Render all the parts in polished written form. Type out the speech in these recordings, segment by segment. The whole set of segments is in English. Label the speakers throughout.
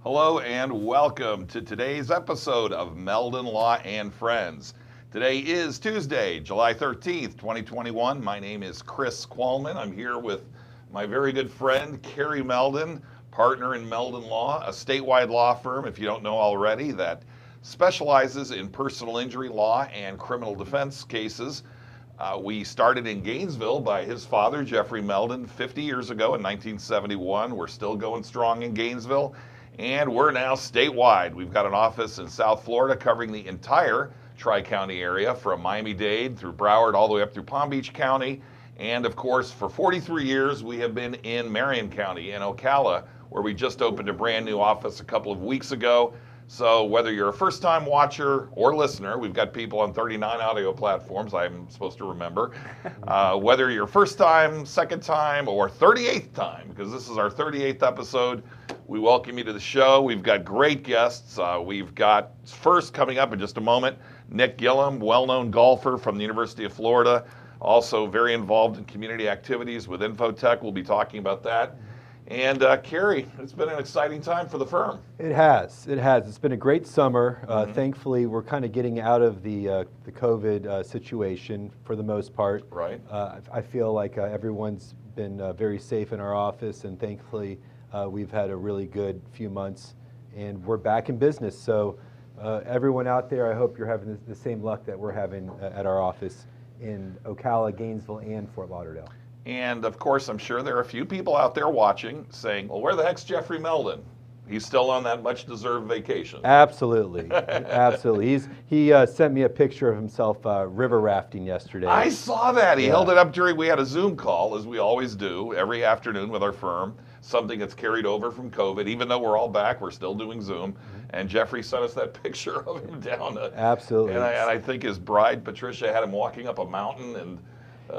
Speaker 1: Hello and welcome to today's episode of Meldon Law and Friends. Today is Tuesday, July 13th, 2021. My name is Chris Qualman. I'm here with my very good friend, Carrie Meldon, partner in Meldon Law, a statewide law firm, if you don't know already, that specializes in personal injury law and criminal defense cases. We started in Gainesville by his father, Jeffrey Meldon, 50 years ago in 1971. We're still going strong in Gainesville. And we're now statewide. We've got an office in South Florida covering the entire Tri-County area from Miami-Dade through Broward all the way up through Palm Beach County. And of course, for 43 years, we have been in Marion County in Ocala, where we just opened a brand new office a couple of weeks ago. So whether you're a first-time watcher or listener, we've got people on 39 audio platforms, I'm supposed to remember. Whether you're first time, second time, or 38th time, because this is our 38th episode, we welcome you to the show. We've got great guests. We've got first coming up in just a moment, Nick Gilliam, well-known golfer from the University of Florida, also very involved in community activities with Infotech. We'll be talking about that. And Carrie, it's been an exciting time for the firm.
Speaker 2: It has. It's been a great summer. Thankfully, we're kind of getting out of the COVID situation for the most part.
Speaker 1: Right.
Speaker 2: I feel like everyone's been very safe in our office, and thankfully, we've had a really good few months, and we're back in business. So everyone out there, I hope you're having the same luck that we're having at our office in Ocala, Gainesville, and Fort Lauderdale.
Speaker 1: And of course, I'm sure there are a few people out there watching saying, well, where the heck's Jeffrey Meldon? He's still on that much-deserved vacation.
Speaker 2: Absolutely, absolutely. He sent me a picture of himself river rafting yesterday.
Speaker 1: I saw that. He held it up we had a Zoom call, as we always do, every afternoon with our firm, something that's carried over from COVID. Even though we're all back, we're still doing Zoom. And Jeffrey sent us that picture of him down.
Speaker 2: Absolutely.
Speaker 1: And I think his bride, Patricia, had him walking up a mountain. And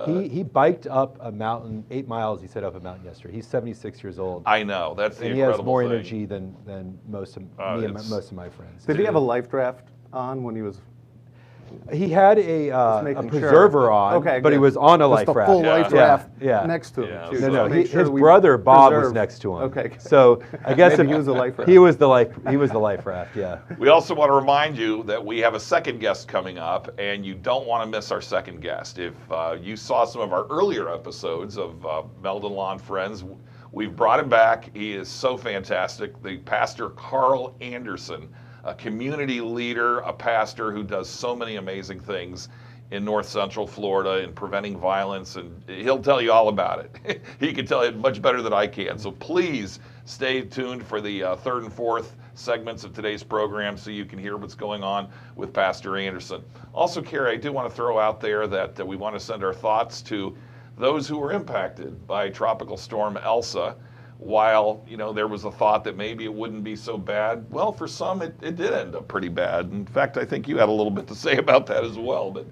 Speaker 2: he biked up a mountain, 8 miles, he said, up a mountain yesterday. He's 76 years old.
Speaker 1: I know, that's the
Speaker 2: and
Speaker 1: incredible
Speaker 2: he has more
Speaker 1: thing.
Speaker 2: energy than most of me and most of my friends.
Speaker 3: Did he have a life draft on when he was?
Speaker 2: He had a preserver on, but he was on a life raft.
Speaker 3: The full life raft next to him.
Speaker 1: Yeah.
Speaker 3: Too,
Speaker 2: No,
Speaker 3: so
Speaker 2: his brother Bob was next to him.
Speaker 3: Okay.
Speaker 2: So I guess
Speaker 3: Maybe he was the life raft.
Speaker 2: He was the life raft. Yeah.
Speaker 1: We also want to remind you that we have a second guest coming up, and you don't want to miss our second guest. If you saw some of our earlier episodes of Meldon Law and Friends, we've brought him back. He is so fantastic. The pastor Karl Anderson, a community leader, a pastor who does so many amazing things in North Central Florida in preventing violence, and he'll tell you all about it. He can tell you much better than I can. So please stay tuned for the third and fourth segments of today's program so you can hear what's going on with Pastor Anderson. Also, Carrie, I do want to throw out there that we want to send our thoughts to those who were impacted by Tropical Storm Elsa. While, there was a thought that maybe it wouldn't be so bad, well, for some, it did end up pretty bad. In fact, I think you had a little bit to say about that as well. But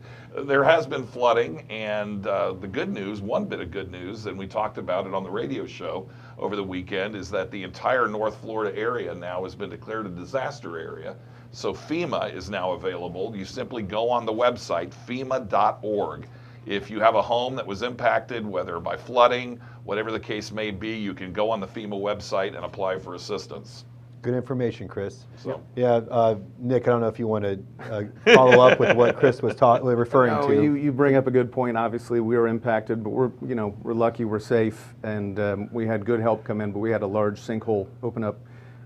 Speaker 1: there has been flooding, and the good news, one bit of good news, and we talked about it on the radio show over the weekend, is that the entire North Florida area now has been declared a disaster area. So FEMA is now available. You simply go on the website, FEMA.org. If you have a home that was impacted, whether by flooding, whatever the case may be, you can go on the FEMA website and apply for assistance.
Speaker 2: Good information, Chris.
Speaker 1: So.
Speaker 2: Yeah, Nick, I don't know if you want to follow up with what Chris was referring to.
Speaker 3: You bring up a good point. Obviously, we were impacted, but we're lucky, we're safe, and we had good help come in. But we had a large sinkhole open up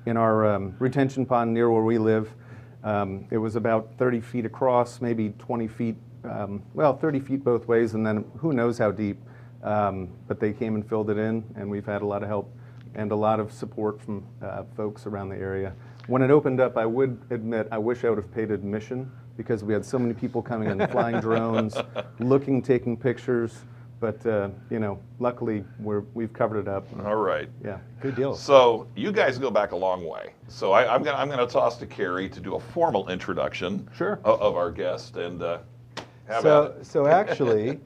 Speaker 3: in our retention pond near where we live. It was about 30 feet across, maybe 20 feet. 30 feet both ways, and then who knows how deep. But they came and filled it in, and we've had a lot of help and a lot of support from folks around the area. When it opened up, I would admit I wish I would have paid admission because we had so many people coming in, flying drones, taking pictures. But luckily we've covered it up.
Speaker 1: All right.
Speaker 3: Yeah.
Speaker 2: Good deal.
Speaker 1: So you guys go back a long way. So I'm gonna toss to Carrie to do a formal introduction.
Speaker 3: Sure.
Speaker 1: Of our guest and.
Speaker 2: So actually,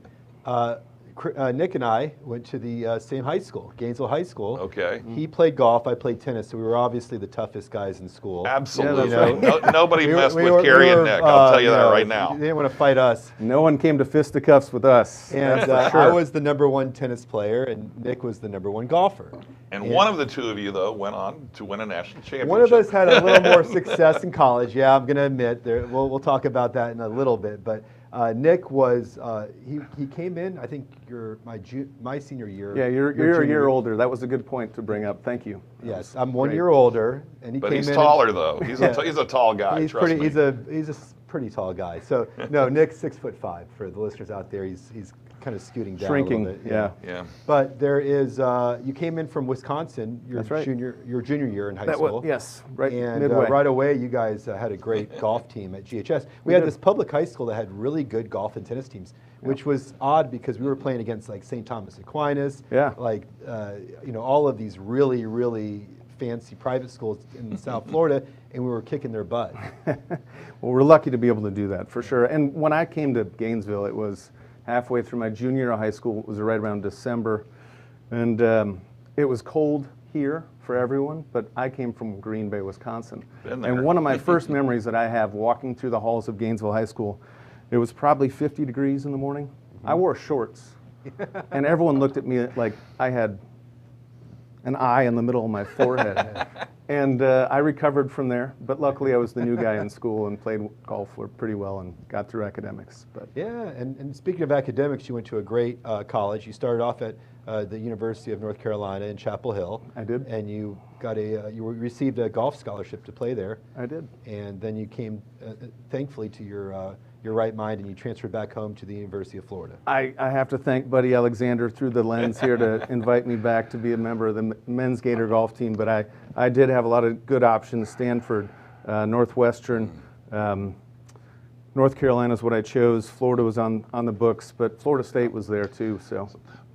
Speaker 2: Nick and I went to the same high school, Gainesville High School.
Speaker 1: Okay.
Speaker 2: He played golf, I played tennis, so we were obviously the toughest guys in school.
Speaker 1: Absolutely.
Speaker 2: You know?
Speaker 1: Nobody messed with Carrie and Nick. I'll tell you that right now.
Speaker 2: They didn't want to fight us.
Speaker 3: No one came to fisticuffs with us.
Speaker 2: And I was the #1 tennis player, and Nick was the #1 golfer.
Speaker 1: And one of the two of you, though, went on to win a national championship.
Speaker 2: One of us had a little more success in college. Yeah, I'm going to admit. We'll talk about that in a little bit. But Nick was he came in. I think my senior year.
Speaker 3: Yeah, you're a year older. That was a good point to bring up. Thank you.
Speaker 2: Yes, I'm 1 year older, and
Speaker 1: But
Speaker 2: came
Speaker 1: he's
Speaker 2: in
Speaker 1: taller though. He's a tall guy.
Speaker 2: He's
Speaker 1: trust me.
Speaker 2: He's a pretty tall guy. So no, Nick's 6'5" for the listeners out there. He's kind of scooting down
Speaker 3: Shrinking.
Speaker 2: a little bit.
Speaker 3: Yeah.
Speaker 2: But there is you came in from Wisconsin.
Speaker 3: That's right.
Speaker 2: Your junior year in high school.
Speaker 3: Yes, right.
Speaker 2: And
Speaker 3: midway.
Speaker 2: right away, you guys had a great golf team at GHS. We had this public high school that had really good golf and tennis teams, which was odd because we were playing against like St. Thomas Aquinas, like all of these really, really fancy private schools in South Florida, and we were kicking their butt.
Speaker 3: Well, we're lucky to be able to do that for sure. And when I came to Gainesville, it was halfway through my junior year of high school. It was right around December, and it was cold here for everyone, but I came from Green Bay, Wisconsin. And one of my first memories that I have walking through the halls of Gainesville High School, it was probably 50 degrees in the morning. I wore shorts, and everyone looked at me like I had an eye in the middle of my forehead. And I recovered from there, but luckily I was the new guy in school and played golf pretty well and got through academics. But
Speaker 2: yeah, and speaking of academics, you went to a great college. You started off at the University of North Carolina in Chapel Hill.
Speaker 3: I did.
Speaker 2: And you got you received a golf scholarship to play there.
Speaker 3: I did.
Speaker 2: And then you came, thankfully, to your right mind, and you transferred back home to the University of Florida.
Speaker 3: I have to thank Buddy Alexander through the lens here to invite me back to be a member of the men's Gator golf team. But I did have a lot of good options. Stanford, Northwestern, North Carolina is what I chose. Florida was on the books, but Florida State was there too. So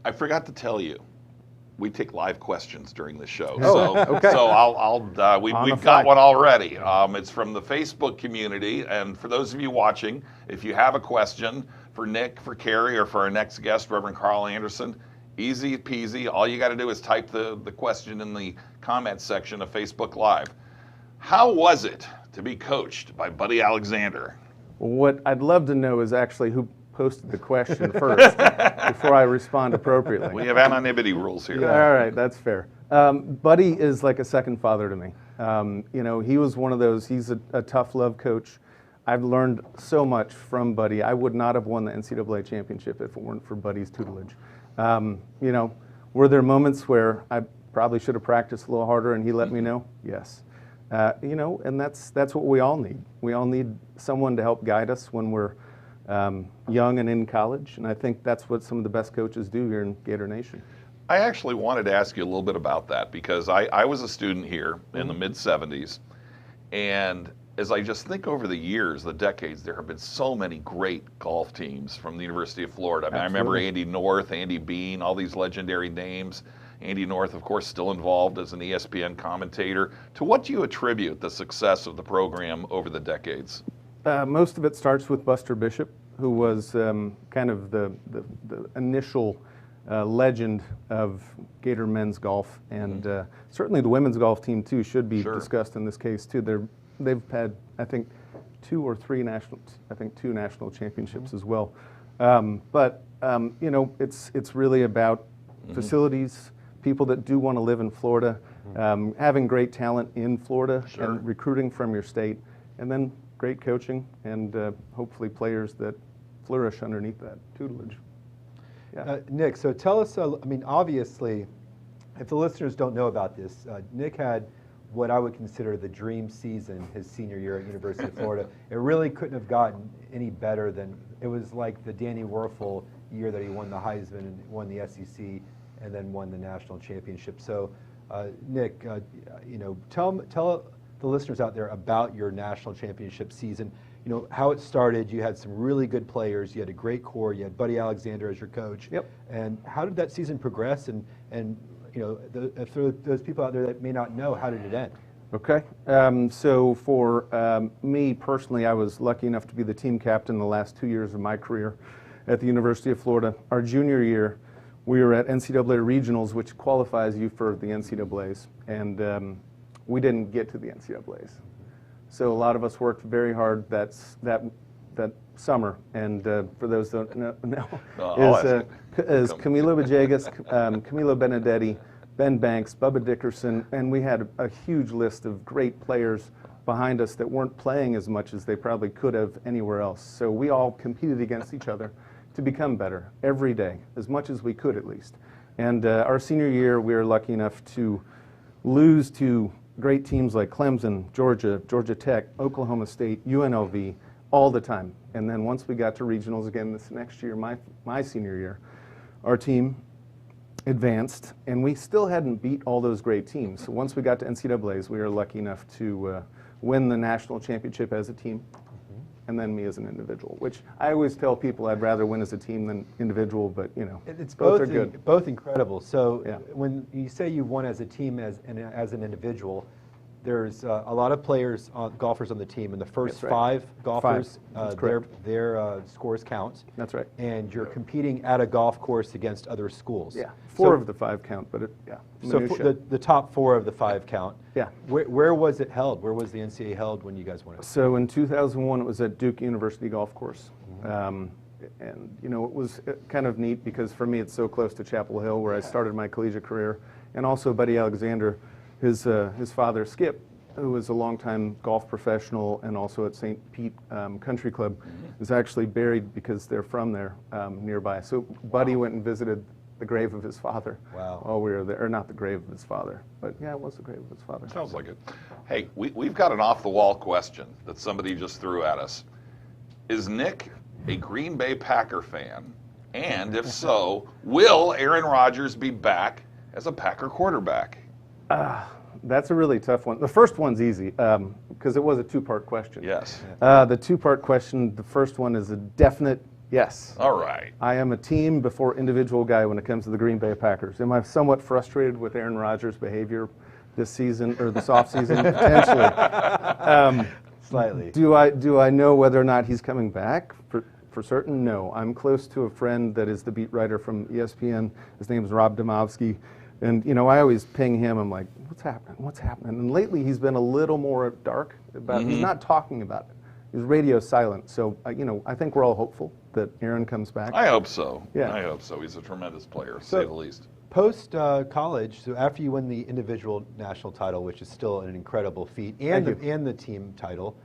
Speaker 1: I forgot to tell you, we take live questions during the show.
Speaker 3: Oh, okay.
Speaker 1: So we've got one already. It's from the Facebook community, and for those of you watching, if you have a question for Nick, for Carrie, or for our next guest, Reverend Karl Anderson, easy peasy. All you got to do is type the question in the comments section of Facebook Live. How was it to be coached by Buddy Alexander?
Speaker 3: What I'd love to know is actually who posted the question first before I respond appropriately.
Speaker 1: We have anonymity rules here.
Speaker 3: Yeah. All right, that's fair. Buddy is like a second father to me. He was one of those, he's a tough love coach. I've learned so much from Buddy. I would not have won the NCAA championship if it weren't for Buddy's tutelage. Were there moments where I probably should have practiced a little harder and he let me know? Yes. And that's what we all need. We all need someone to help guide us when we're young and in college, and I think that's what some of the best coaches do here in Gator Nation.
Speaker 1: I actually wanted to ask you a little bit about that because I was a student here in the mid-'70s, and as I just think over the years, the decades, there have been so many great golf teams from the University of Florida. I mean, I remember Andy North, Andy Bean, all these legendary names. Andy North, of course, still involved as an ESPN commentator. To what do you attribute the success of the program over the decades?
Speaker 3: Most of it starts with Buster Bishop, who was kind of the initial legend of Gator men's golf, and certainly the women's golf team too should be discussed in this case too. They've had, I think, two national championships as well. It's really about facilities, people that do want to live in Florida, having great talent in Florida, and recruiting from your state, and then great coaching and hopefully players that flourish underneath that tutelage. Yeah.
Speaker 2: Nick, so tell us, obviously, if the listeners don't know about this, Nick had what I would consider the dream season his senior year at University of Florida. It really couldn't have gotten any better than, it was like the Danny Werfel year that he won the Heisman and won the SEC and then won the national championship. So, Nick, tell the listeners out there about your national championship season. How it started. You had some really good players. You had a great core. You had Buddy Alexander as your coach.
Speaker 3: Yep.
Speaker 2: And how did that season progress? And for those people out there that may not know, how did it end?
Speaker 3: Okay. So for me personally, I was lucky enough to be the team captain the last 2 years of my career. at the University of Florida. Our junior year, we were at NCAA regionals, which qualifies you for the NCAAs, and we didn't get to the NCAAs. So a lot of us worked very hard that summer, and for those that don't know, is Camilo Villegas, Camilo Benedetti, Ben Banks, Bubba Dickerson, and we had a huge list of great players behind us that weren't playing as much as they probably could have anywhere else. So we all competed against each other to become better every day, as much as we could at least. And our senior year, we were lucky enough to lose to great teams like Clemson, Georgia, Georgia Tech, Oklahoma State, UNLV, all the time. And then once we got to regionals again this next year, my senior year, our team advanced, and we still hadn't beat all those great teams. So once we got to NCAAs, we were lucky enough to win the national championship as a team, and then me as an individual, which I always tell people I'd rather win as a team than individual, but you know,
Speaker 2: it's
Speaker 3: both are good.
Speaker 2: Both incredible. So
Speaker 3: Yeah.
Speaker 2: when you say you won as a team as an individual, there's a lot of players, golfers on the team, and the first
Speaker 3: That's right.
Speaker 2: 5 golfers,
Speaker 3: That's correct.
Speaker 2: their scores count.
Speaker 3: That's right.
Speaker 2: And you're competing at a golf course against other schools.
Speaker 3: Yeah, 4 of the 5 count, but
Speaker 2: So the top 4 of the 5 count.
Speaker 3: Yeah.
Speaker 2: Where was it held? Where was the NCAA held when you guys won it?
Speaker 3: So in 2001, it was at Duke University Golf Course. And, you know, it was kind of neat because for me, it's so close to Chapel Hill where I started my collegiate career. And also Buddy Alexander, his father, Skip, who was a longtime golf professional and also at St. Pete Country Club, is actually buried because they're from there nearby. So Buddy went and visited the grave of his father while we were there. Or not the grave of his father, but yeah, it was the grave of his father.
Speaker 1: Sounds like it. Hey, we've got an off-the-wall question that somebody just threw at us. Is Nick a Green Bay Packer fan? And if so, will Aaron Rodgers be back as a Packer quarterback?
Speaker 3: That's a really tough one. The first one's easy because it was a 2-part question.
Speaker 1: Yes.
Speaker 3: The 2-part question, the first one is a definite yes.
Speaker 1: All right.
Speaker 3: I am a team before individual guy when it comes to the Green Bay Packers. Am I somewhat frustrated with Aaron Rodgers' behavior this season or this offseason? Potentially.
Speaker 2: Slightly.
Speaker 3: Do I know whether or not he's coming back? For certain, no. I'm close to a friend that is the beat writer from ESPN. His name is Rob Domowski. And, you know, I always ping him. I'm like, what's happening? What's happening? And lately he's been a little more dark about He's not talking about it. His radio silent. So, you know, I think we're all hopeful that Aaron comes back.
Speaker 1: I hope so.
Speaker 3: Yeah.
Speaker 1: I hope so. He's a tremendous player, to say the least.
Speaker 2: Post college, so after you win the individual national title, which is still an incredible feat, and the team title,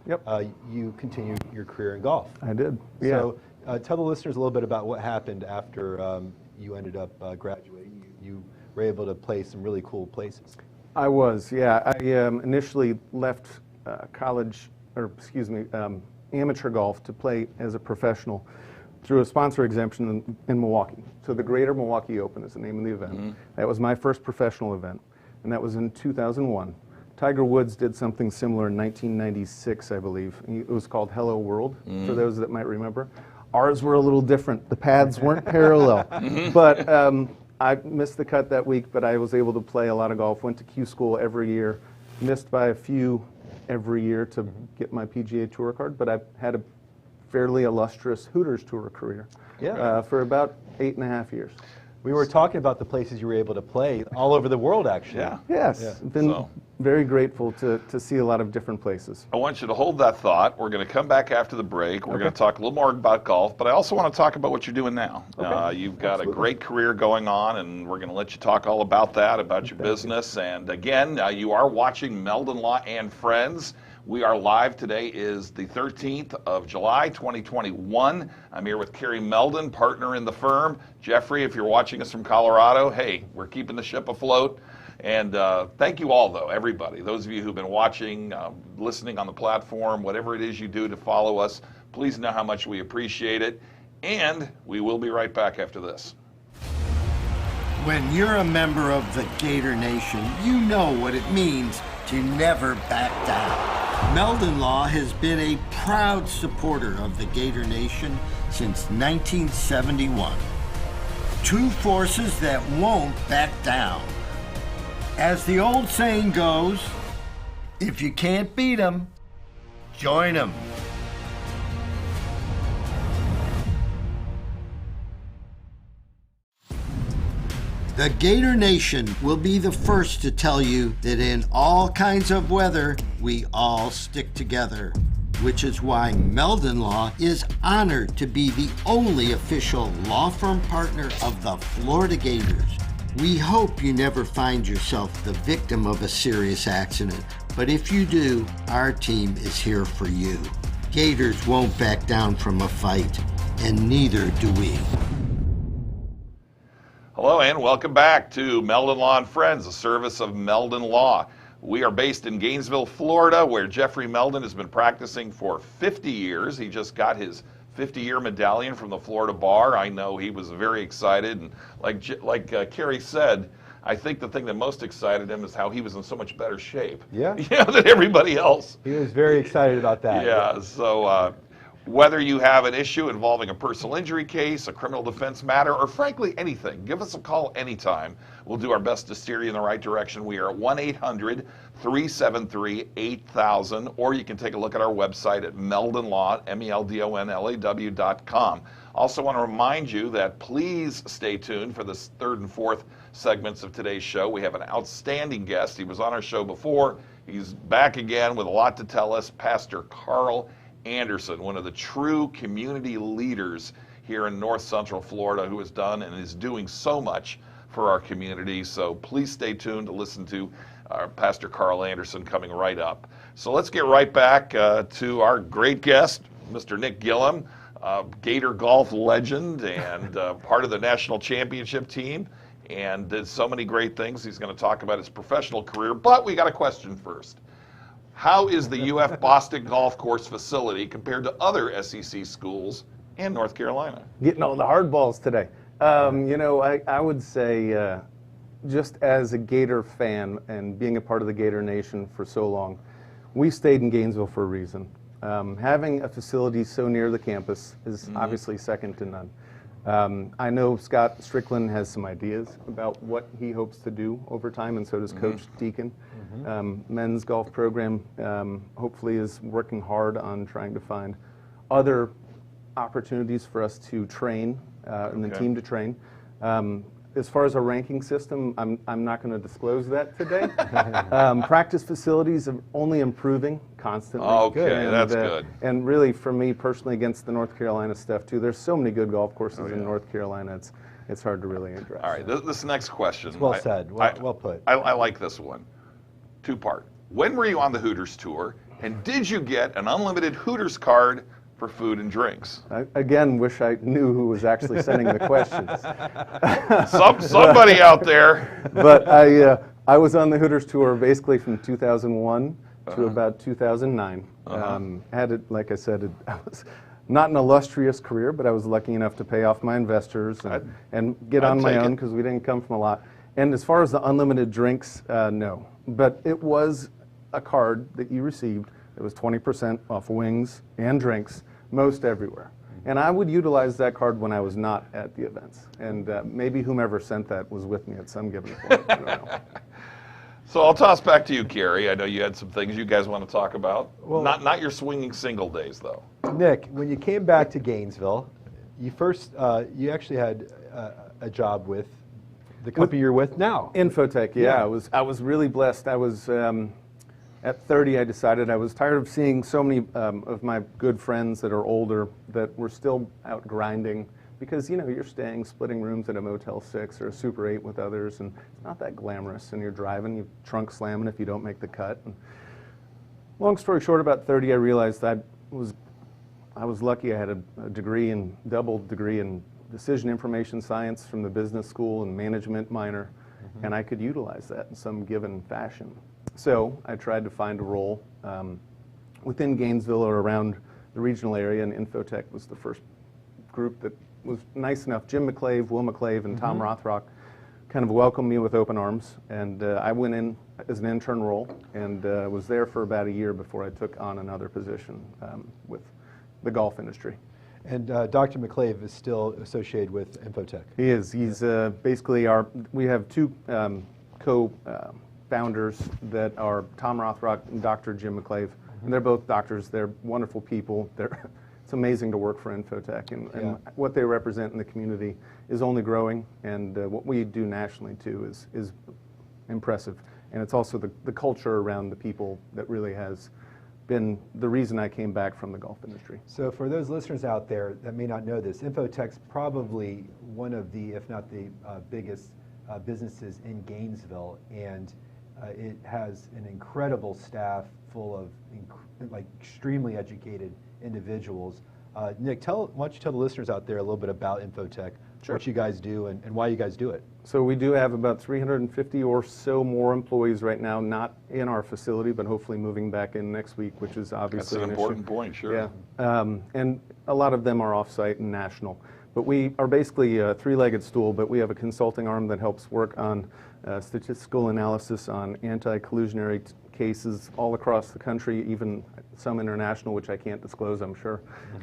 Speaker 2: you continued your career in golf.
Speaker 3: I did.
Speaker 2: So tell the listeners a little bit about what happened after you ended up graduating. You were able to play some really cool places.
Speaker 3: I was, yeah. I initially left college, amateur golf to play as a professional through a sponsor exemption in Milwaukee. So the Greater Milwaukee Open is the name of the event. That was my first professional event, and that was in 2001. Tiger Woods did something similar in 1996, I believe. It was called Hello World, for those that might remember. Ours were a little different. The paths weren't parallel. But I missed the cut that week, but I was able to play a lot of golf, went to Q school every year, missed by a few every year to get my PGA Tour card, but I had a fairly illustrious Hooters Tour career for about 8.5 years.
Speaker 2: We were talking about the places you were able to play all over the world, actually.
Speaker 1: Yeah.
Speaker 3: Yes, been very grateful to see a lot of different places.
Speaker 1: I want you to hold that thought. We're going to come back after the break. We're going to talk a little more about golf, but I also want to talk about what you're doing now. You've got a great career going on, and we're going to let you talk all about that, about your business. And again, you are watching Meldon Law and Friends. We are live. Today is the 13th of July, 2021. I'm here with Carrie Meldon, partner in the firm. Jeffrey, if you're watching us from Colorado, hey, we're keeping the ship afloat. And thank you all, though, everybody. Those of you who've been watching, listening on the platform, whatever it is you do to follow us, please know how much we appreciate it. And we will be right back after this.
Speaker 4: When you're a member of the Gator Nation, you know what it means to never back down. Meldon Law has been a proud supporter of the Gator Nation since 1971. Two forces that won't back down. As the old saying goes, if you can't beat 'em, join 'em. The Gator Nation will be the first to tell you that in all kinds of weather, we all stick together, which is why Meldon Law is honored to be the only official law firm partner of the Florida Gators. We hope you never find yourself the victim of a serious accident, but if you do, our team is here for you. Gators won't back down from a fight, and neither do we.
Speaker 1: Hello and welcome back to Meldon Law and Friends, a service of Meldon Law. We are based in Gainesville, Florida, where Jeffrey Meldon has been practicing for 50 years. He just got his 50-year medallion from the Florida Bar. I know he was very excited, and like Carrie said, I think the thing that most excited him is how he was in so much better shape.
Speaker 2: Yeah.
Speaker 1: Than everybody else.
Speaker 2: He was very excited about that.
Speaker 1: Yeah, so whether you have an issue involving a personal injury case, a criminal defense matter, or frankly anything, give us a call anytime. We'll do our best to steer you in the right direction. We are at 1-800-373-8000, or you can take a look at our website at meldonlaw, meldonlaw.com. Also want to remind you that please stay tuned for the third and fourth segments of today's show. We have an outstanding guest. He was on our show before. He's back again with a lot to tell us. Pastor Karl Anderson, one of the true community leaders here in North Central Florida, who has done and is doing so much for our community. So please stay tuned to listen to Pastor Karl Anderson coming right up. So let's get right back to our great guest, Mr. Nick Gilliam, Gator golf legend and part of the national championship team, and did so many great things. He's going to talk about his professional career, but we got a question first. How is the UF Boston Golf Course facility compared to other SEC schools in North Carolina?
Speaker 3: Getting all the hard balls today. I would say just as a Gator fan and being a part of the Gator Nation for so long, we stayed in Gainesville for a reason. Having a facility so near the campus is obviously second to none. I know Scott Strickland has some ideas about what he hopes to do over time, and so does Coach Deacon. Men's golf program hopefully is working hard on trying to find other opportunities for us to train and the team to train. As far as our ranking system, I'm not going to disclose that today. Practice facilities are only improving constantly.
Speaker 1: Okay, that's good.
Speaker 3: And really, for me personally, against the North Carolina stuff too, there's so many good golf courses in North Carolina. It's hard to really address.
Speaker 1: All right, this next question.
Speaker 2: It's well said. Well put.
Speaker 1: I like this one. Two-part. When were you on the Hooters tour, and did you get an unlimited Hooters card for food and drinks?
Speaker 3: I, again, wish I knew who was actually sending the questions.
Speaker 1: Somebody out there.
Speaker 3: But I was on the Hooters tour basically from 2001 to about 2009. Had it, like I said, I was not an illustrious career, but I was lucky enough to pay off my investors and get on my own because we didn't come from a lot. And as far as the unlimited drinks, no. But it was a card that you received. It was 20% off wings and drinks, most everywhere. And I would utilize that card when I was not at the events. And maybe whomever sent that was with me at some given point. I don't know.
Speaker 1: So I'll toss back to you, Carrie. I know you had some things you guys want to talk about.
Speaker 2: Well,
Speaker 1: not your swinging single days, though.
Speaker 2: Nick, when you came back to Gainesville, you you actually had a job with the company you're with now.
Speaker 3: Infotech, yeah. I was really blessed. I was at 30. I decided I was tired of seeing so many of my good friends that are older that were still out grinding, because you're staying, splitting rooms at a Motel 6 or a Super 8 with others, and it's not that glamorous. And you're driving, you trunk slamming if you don't make the cut. And long story short, about 30, I realized I was lucky. I had a double degree in decision information science from the business school and management minor, and I could utilize that in some given fashion. So I tried to find a role within Gainesville or around the regional area, and Infotech was the first group that was nice enough. Jim McClave, Will McClave, and Tom Rothrock kind of welcomed me with open arms, and I went in as an intern role and was there for about a year before I took on another position with the golf industry.
Speaker 2: And Dr. McClave is still associated with Infotech.
Speaker 3: He is. He's basically we have two co-founders that are Tom Rothrock and Dr. Jim McClave. And they're both doctors. They're wonderful people. It's amazing to work for Infotech, and what they represent in the community is only growing, and what we do nationally too is impressive. And it's also the culture around the people that really has been the reason I came back from the golf industry.
Speaker 2: So for those listeners out there that may not know this, Infotech's probably one of the, if not the biggest businesses in Gainesville, and it has an incredible staff full of extremely educated individuals. Nick, why don't you tell the listeners out there a little bit about Infotech, what you guys do, and why you guys do it?
Speaker 3: So we do have about 350 or so more employees right now, not in our facility, but hopefully moving back in next week, which is obviously
Speaker 1: That's an important point, sure.
Speaker 3: Yeah, and a lot of them are off-site and national. But we are basically a three-legged stool, but we have a consulting arm that helps work on statistical analysis on anti-collusionary cases all across the country, even some international, which I can't disclose, I'm sure.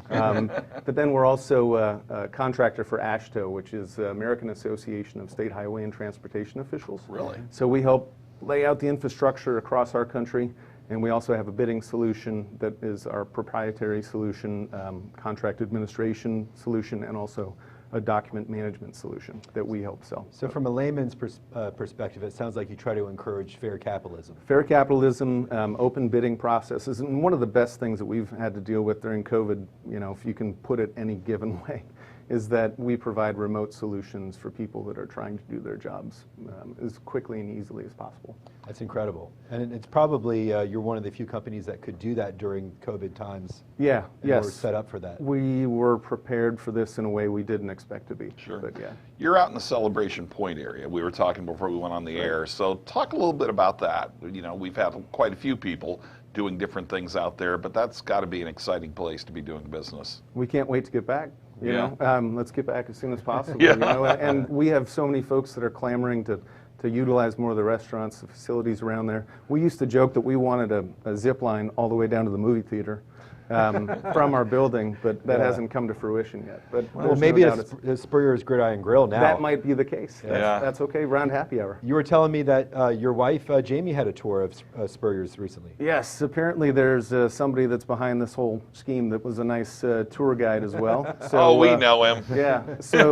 Speaker 3: But then we're also a contractor for AASHTO, which is the American Association of State Highway and Transportation Officials.
Speaker 1: Really?
Speaker 3: So we help lay out the infrastructure across our country, and we also have a bidding solution that is our proprietary solution, contract administration solution, and also a document management solution that we help sell.
Speaker 2: So from a layman's perspective, it sounds like you try to encourage fair capitalism.
Speaker 3: Fair capitalism, open bidding processes, and one of the best things that we've had to deal with during COVID, if you can put it any given way, is that we provide remote solutions for people that are trying to do their jobs as quickly and easily as possible.
Speaker 2: That's incredible. And it's probably, you're one of the few companies that could do that during COVID times.
Speaker 3: Yeah, yes.
Speaker 2: We're set up for that.
Speaker 3: We were prepared for this in a way we didn't expect to be.
Speaker 1: Sure.
Speaker 3: But yeah.
Speaker 1: You're out in the Celebration Point area. We were talking before we went on the air. So talk a little bit about that. We've had quite a few people doing different things out there, but that's got to be an exciting place to be doing business.
Speaker 3: We can't wait to get back. Let's get back as soon as possible.
Speaker 1: Yeah.
Speaker 3: And we have so many folks that are clamoring to utilize more of the restaurants, the facilities around there. We used to joke that we wanted a zip line all the way down to the movie theater from our building, but that hasn't come to fruition yet. But
Speaker 2: well, maybe it's Spurrier's Gridiron Grill now.
Speaker 3: That might be the case. That's okay, around happy hour.
Speaker 2: You were telling me that your wife, Jamie, had a tour of Spurrier's recently.
Speaker 3: Yes, apparently there's somebody that's behind this whole scheme that was a nice tour guide as well. So,
Speaker 1: we know him.
Speaker 3: Yeah, so,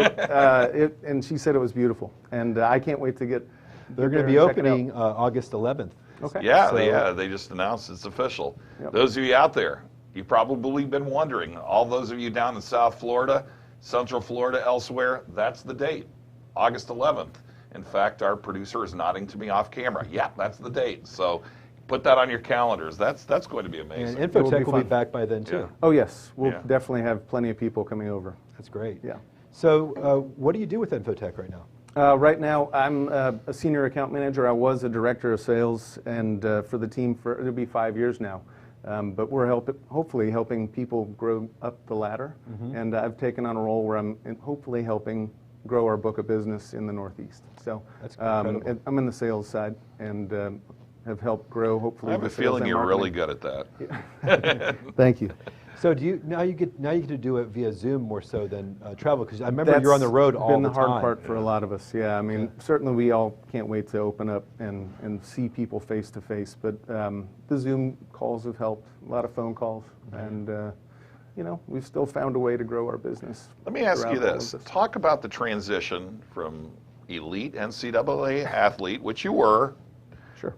Speaker 3: and she said it was beautiful, and I can't wait to get
Speaker 2: They're going to be opening August 11th.
Speaker 3: Okay.
Speaker 1: Yeah, they just announced it's official.
Speaker 3: Yep.
Speaker 1: Those of you out there, you've probably been wondering, all those of you down in South Florida, Central Florida, elsewhere, that's the date, August 11th. In fact, our producer is nodding to me off camera. Yeah, that's the date. So put that on your calendars. That's going to be amazing.
Speaker 2: And Infotech will be back by then, too.
Speaker 1: Yeah.
Speaker 3: Oh, yes. We'll definitely have plenty of people coming over.
Speaker 2: That's great.
Speaker 3: Yeah.
Speaker 2: So what do you do with Infotech right now?
Speaker 3: Right now, I'm a senior account manager. I was a director of sales and for the team it'll be 5 years now. But we're hopefully helping people grow up the ladder. Mm-hmm. And I've taken on a role where I'm hopefully helping grow our book of business in the Northeast. So I'm in the sales side and have helped grow, hopefully.
Speaker 1: I have a feeling you're really good at that.
Speaker 3: Yeah. Thank you.
Speaker 2: So now you get to do it via Zoom more so than travel, because I remember you're on the road all the time.
Speaker 3: That's been the hard part for a lot of us. Yeah, I mean, certainly we all can't wait to open up and see people face to face. But the Zoom calls have helped. A lot of phone calls, and we've still found a way to grow our business.
Speaker 1: Let me ask you this: talk about the transition from elite NCAA athlete, which you were,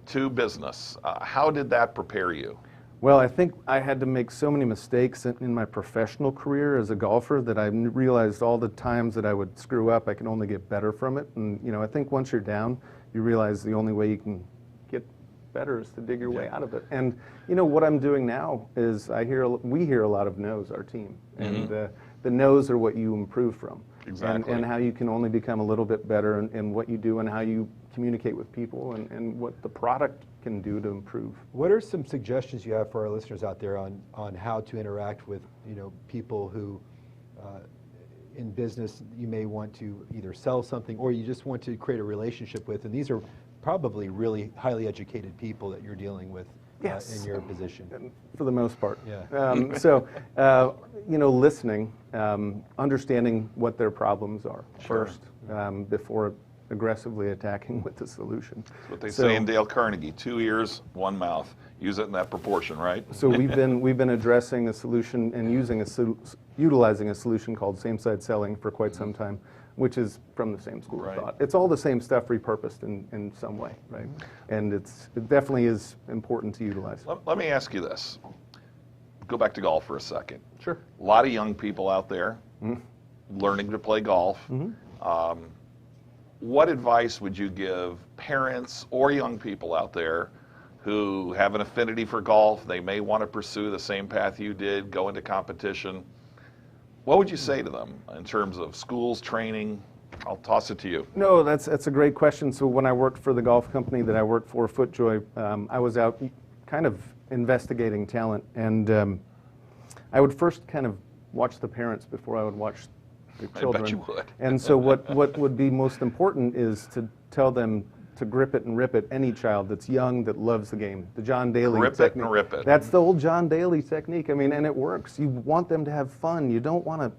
Speaker 1: to business. How did that prepare you?
Speaker 3: Well, I think I had to make so many mistakes in my professional career as a golfer that I realized all the times that I would screw up, I can only get better from it. And, I think once you're down, you realize the only way you can get better is to dig your way out of it. And, what I'm doing now is we hear a lot of no's, our team. Mm-hmm. And the no's are what you improve from.
Speaker 1: Exactly.
Speaker 3: And how you can only become a little bit better in what you do and how you communicate with people and what the product can do to improve.
Speaker 2: What are some suggestions you have for our listeners out there on how to interact with people who in business you may want to either sell something or you just want to create a relationship with, and these are probably really highly educated people that you're dealing with in your position?
Speaker 3: For the most part.
Speaker 2: Yeah.
Speaker 3: So, listening, understanding what their problems are first before aggressively attacking with the solution.
Speaker 1: That's what they say in Dale Carnegie, 2 ears, 1 mouth. Use it in that proportion, right?
Speaker 3: So we've been addressing a solution and utilizing a solution called same-side selling for quite some time, which is from the same school of thought. It's all the same stuff repurposed in some way, right? And it definitely is important to utilize.
Speaker 1: Let me ask you this. Go back to golf for a second.
Speaker 3: Sure.
Speaker 1: A lot of young people out there learning to play golf. What advice would you give parents or young people out there who have an affinity for golf? They may want to pursue the same path you did, go into competition. What would you say to them in terms of schools, training? I'll toss it to you.
Speaker 3: No, that's a great question. So when I worked for the golf company that I worked for, FootJoy, I was out kind of investigating talent, and I would first kind of watch the parents before I would watch the children.
Speaker 1: I bet you would.
Speaker 3: And so what would be most important is to tell them to grip it and rip it, any child that's young that loves the game. The John Daly
Speaker 1: Grip
Speaker 3: technique.
Speaker 1: it and rip it.
Speaker 3: That's the old John Daly technique. I mean, and it works. You want them to have fun. You don't want to,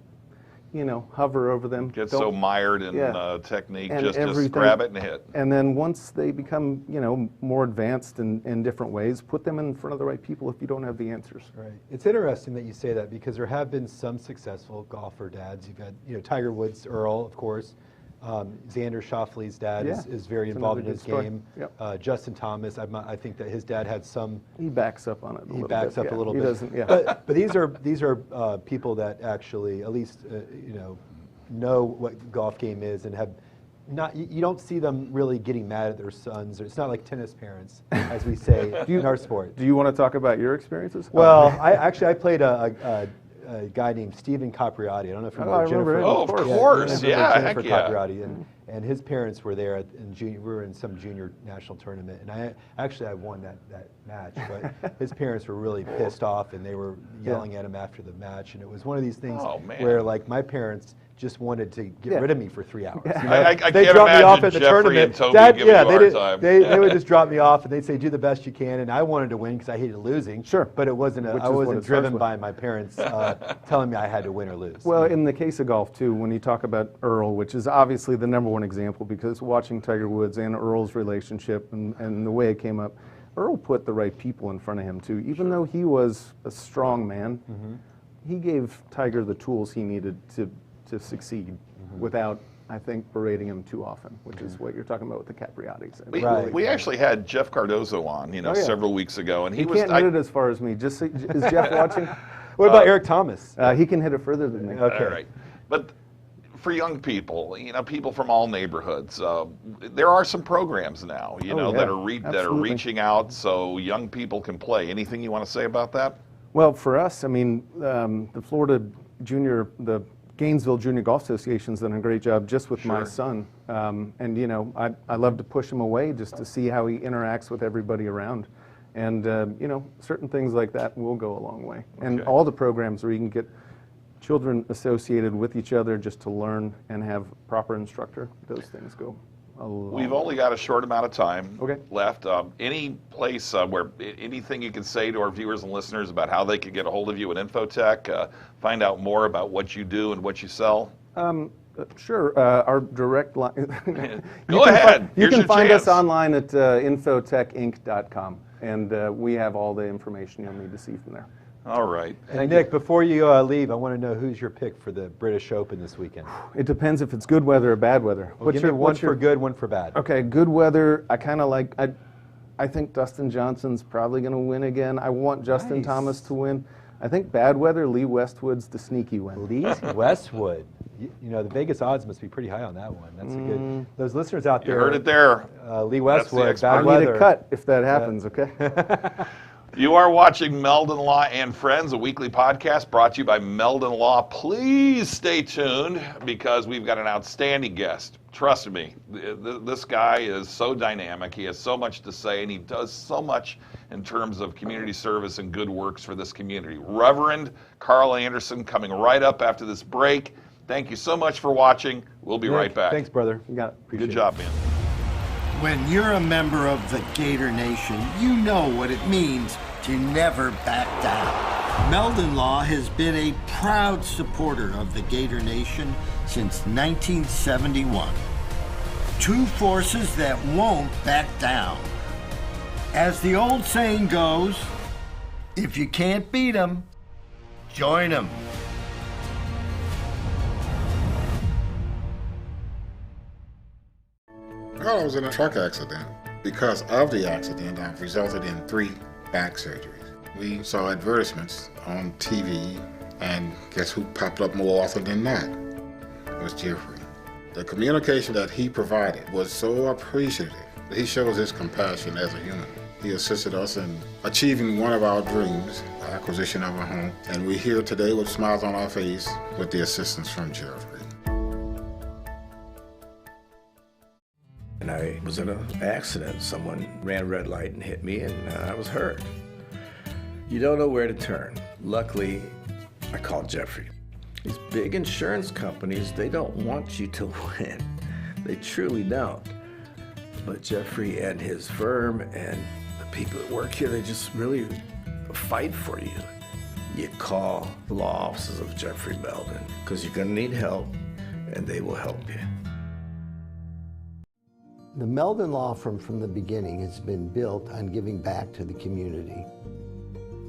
Speaker 3: hover over them.
Speaker 1: Get so mired in technique,
Speaker 3: And
Speaker 1: just
Speaker 3: everything.
Speaker 1: grab it and hit.
Speaker 3: And then once they become, more advanced in different ways, put them in front of the right people if you don't have the answers.
Speaker 2: Right. It's interesting that you say that because there have been some successful golfer dads. You've had, Tiger Woods, Earl, of course. Xander Schauffele's dad is very involved in his game.
Speaker 3: Yep.
Speaker 2: Justin Thomas, I think that his dad had some.
Speaker 3: He backs up on it a little bit.
Speaker 2: He backs up a little bit.
Speaker 3: Doesn't,
Speaker 2: But these are people that actually, at least, know what golf game is and have not. You don't see them really getting mad at their sons. It's not like tennis parents, as we say in our sport.
Speaker 3: Do you want to talk about your experiences?
Speaker 2: Well, I played a guy named Stephen Capriati. I don't know if you remember
Speaker 3: remember
Speaker 2: Jennifer.
Speaker 3: him.
Speaker 1: Oh, of course. Yeah,
Speaker 2: Jennifer
Speaker 1: heck yeah.
Speaker 2: Capriati. And his parents were there we were in some junior national tournament, and I won that match, but his parents were really pissed off, and they were yelling at him after the match, and it was one of these things where, like, my parents just wanted to get rid of me for 3 hours.
Speaker 1: I
Speaker 2: they
Speaker 1: can't
Speaker 2: dropped me off
Speaker 1: imagine
Speaker 2: at the
Speaker 1: Jeffrey
Speaker 2: tournament.
Speaker 1: and Toby giving you a hard time.
Speaker 2: They would just drop me off, and they'd say, "Do the best you can." And I wanted to win because I hated losing.
Speaker 3: Sure.
Speaker 2: But it wasn't. I wasn't driven by my parents telling me I had to win or lose.
Speaker 3: Well, in the case of golf too, when you talk about Earl, which is obviously the #1 example, because watching Tiger Woods and Earl's relationship and the way it came up, Earl put the right people in front of him too. Even though he was a strong man, he gave Tiger the tools he needed to succeed without, I think, berating him too often, which is what you're talking about with the Capriatis.
Speaker 1: We actually had Jeff Cardozo on, several weeks ago, and
Speaker 3: he can't hit it as far as me. Is Jeff watching?
Speaker 2: What about Eric Thomas?
Speaker 3: He can hit it further than me.
Speaker 2: Okay.
Speaker 1: All right. But for young people, people from all neighborhoods, there are some programs now, that are reaching out so young people can play. Anything you want to say about that?
Speaker 3: Well, for us, I mean, the Florida the Gainesville Junior Golf Association's done a great job just with my son. And, I love to push him away just to see how he interacts with everybody around. And, certain things like that will go a long way. And all the programs where you can get children associated with each other just to learn and have proper instructor, those things go a long way.
Speaker 1: We've only got a short amount of time left. Any place anything you can say to our viewers and listeners about how they could get a hold of you at Infotech, find out more about what you do and what you sell?
Speaker 3: Sure. Our direct line.
Speaker 1: Go ahead.
Speaker 3: You can find
Speaker 1: chance.
Speaker 3: us online at infotechinc.com, and we have all the information you'll need to see from there.
Speaker 1: All right.
Speaker 2: And Nick, before you leave, I want to know who's your pick for the British Open this weekend.
Speaker 3: It depends if it's good weather or bad weather.
Speaker 2: Well, give me one for good, one for bad.
Speaker 3: Okay, good weather. I kind of like. I think Dustin Johnson's probably going to win again. I want Justin Thomas to win. I think bad weather, Lee Westwood's the sneaky win.
Speaker 2: Lee Westwood. The Vegas odds must be pretty high on that one. That's a good. Those listeners out there.
Speaker 1: You heard it there.
Speaker 2: Lee Westwood, bad
Speaker 3: I
Speaker 2: weather.
Speaker 3: need a cut if that happens. Okay.
Speaker 1: You are watching Meldon Law and Friends, a weekly podcast brought to you by Meldon Law. Please stay tuned because we've got an outstanding guest. Trust me, this guy is so dynamic. He has so much to say, and he does so much in terms of community service and good works for this community. Reverend Karl Anderson coming right up after this break. Thank you so much for watching. We'll be right back.
Speaker 2: Thanks, brother.
Speaker 3: You got it. Appreciate
Speaker 1: Good job, man.
Speaker 4: When you're a member of the Gator Nation, you know what it means to never back down. Meldon Law has been a proud supporter of the Gator Nation since 1971. two forces that won't back down. As the old saying goes, if you can't beat 'em, join 'em.
Speaker 5: Well, I was in a truck accident. Because of the accident, I've resulted in 3 back surgeries. We saw advertisements on TV, and guess who popped up more often than not? It was Jeffrey. The communication that he provided was so appreciative. He shows his compassion as a human. He assisted us in achieving one of our dreams, the acquisition of a home, and we're here today with smiles on our face with the assistance from Jeffrey.
Speaker 6: And I was in an accident. Someone ran a red light and hit me, and I was hurt. You don't know where to turn. Luckily, I called Jeffrey. These big insurance companies, they don't want you to win. They truly don't. But Jeffrey and his firm and the people that work here, they just really fight for you. You call the law offices of Jeffrey Meldon, because you're gonna need help, and they will help you.
Speaker 7: The Meldon Law Firm from the beginning has been built on giving back to the community.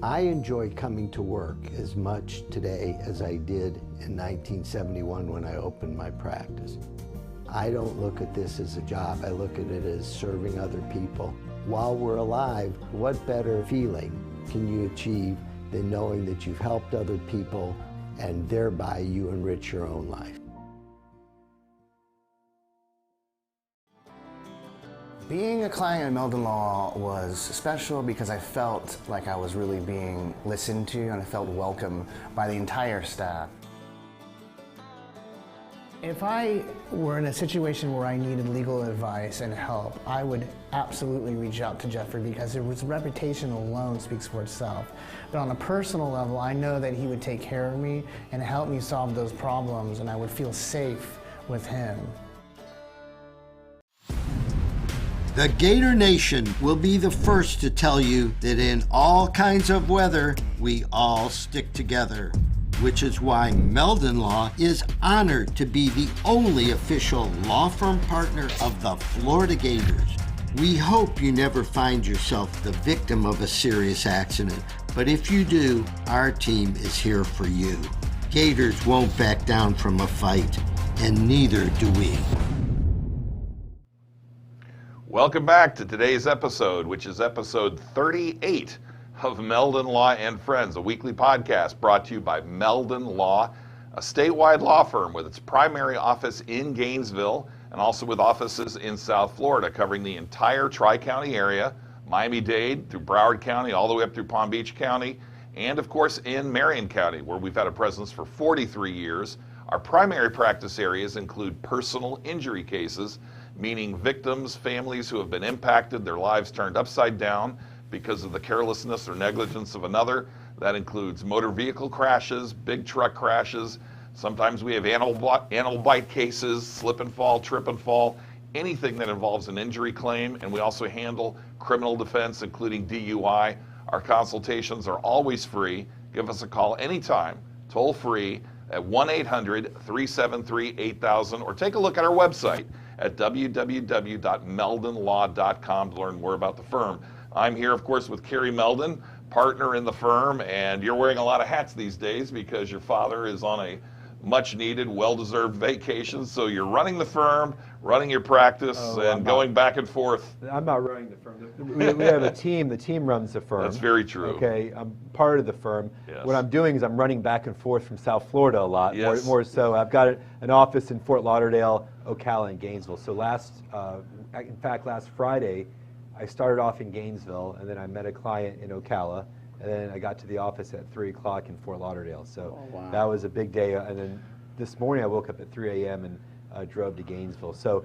Speaker 7: I enjoy coming to work as much today as I did in 1971 when I opened my practice. I don't look at this as a job, I look at it as serving other people. While we're alive, what better feeling can you achieve than knowing that you've helped other people and thereby you enrich your own life?
Speaker 8: Being a client of Meldon Law was special because I felt like I was really being listened to and I felt welcome by the entire staff. If I were in a situation where I needed legal advice and help, I would absolutely reach out to Jeffrey because his reputation alone speaks for itself. But on a personal level, I know that he would take care of me and help me solve those problems, and I would feel safe with him.
Speaker 4: The Gator Nation will be the first to tell you that in all kinds of weather, we all stick together, which is why Meldon Law is honored to be the only official law firm partner of the Florida Gators. We hope you never find yourself the victim of a serious accident, but if you do, our team is here for you. Gators won't back down from a fight, and neither do we.
Speaker 1: Welcome back to today's episode, which is episode 38 of Meldon Law and Friends, a weekly podcast brought to you by Meldon Law, a statewide law firm with its primary office in Gainesville and also with offices in South Florida, covering the entire Tri-County area, Miami-Dade through Broward County, all the way up through Palm Beach County, and of course in Marion County, where we've had a presence for 43 years. Our primary practice areas include personal injury cases, meaning victims, families who have been impacted, their lives turned upside down because of the carelessness or negligence of another. That includes motor vehicle crashes, big truck crashes. Sometimes we have animal bite cases, slip and fall, trip and fall, anything that involves an injury claim. And we also handle criminal defense, including DUI. Our consultations are always free. Give us a call anytime, toll free at 1-800-373-8000, or take a look at our website at www.meldonlaw.com to learn more about the firm. I'm here, of course, with Carrie Meldon, partner in the firm, and you're wearing a lot of hats these days because your father is on a much-needed, well-deserved vacation. So you're running the firm, running your practice, and going back and forth.
Speaker 2: I'm not running the firm. We have a team. The team runs the firm.
Speaker 1: That's very true.
Speaker 2: Okay, I'm part of the firm.
Speaker 1: Yes.
Speaker 2: What I'm doing is I'm running back and forth from South Florida a lot.
Speaker 1: Yes.
Speaker 2: More so. I've got an office in Fort Lauderdale, Ocala, and Gainesville. So last Friday, I started off in Gainesville, and then I met a client in Ocala, and then I got to the office at 3 o'clock in Fort Lauderdale. So that was a big day. And then this morning I woke up at 3 a.m. and drove to Gainesville. So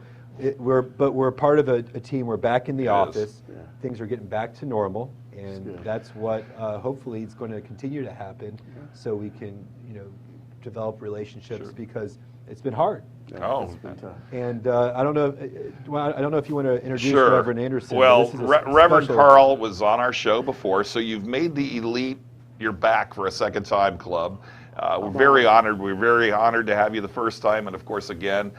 Speaker 2: we're part of a team. We're back in the office. Yeah. Things are getting back to normal, and that's what hopefully is going to continue to happen. Yeah. So we can develop relationships because it's been hard.
Speaker 1: Oh,
Speaker 2: and I don't know if you want to introduce Reverend Anderson.
Speaker 1: Well, Reverend Karl was on our show before, so you've made the elite your back for a second time club. We're very honored. We're very honored to have you the first time, and of course again.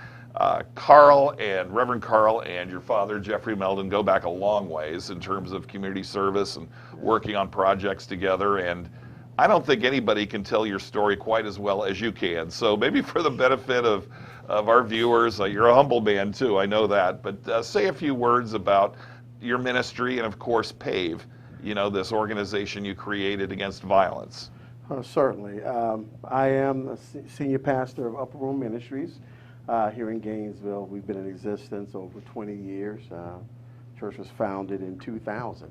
Speaker 1: Karl and Reverend Karl and your father, Jeffrey Meldon, go back a long ways in terms of community service and working on projects together. And I don't think anybody can tell your story quite as well as you can. So maybe for the benefit of our viewers, you're a humble man too, I know that, but say a few words about your ministry and of course PAVE, you know, this organization you created against violence.
Speaker 9: Certainly. I am a senior pastor of Upper Room Ministries here in Gainesville. We've been in existence over 20 years. Church was founded in 2000.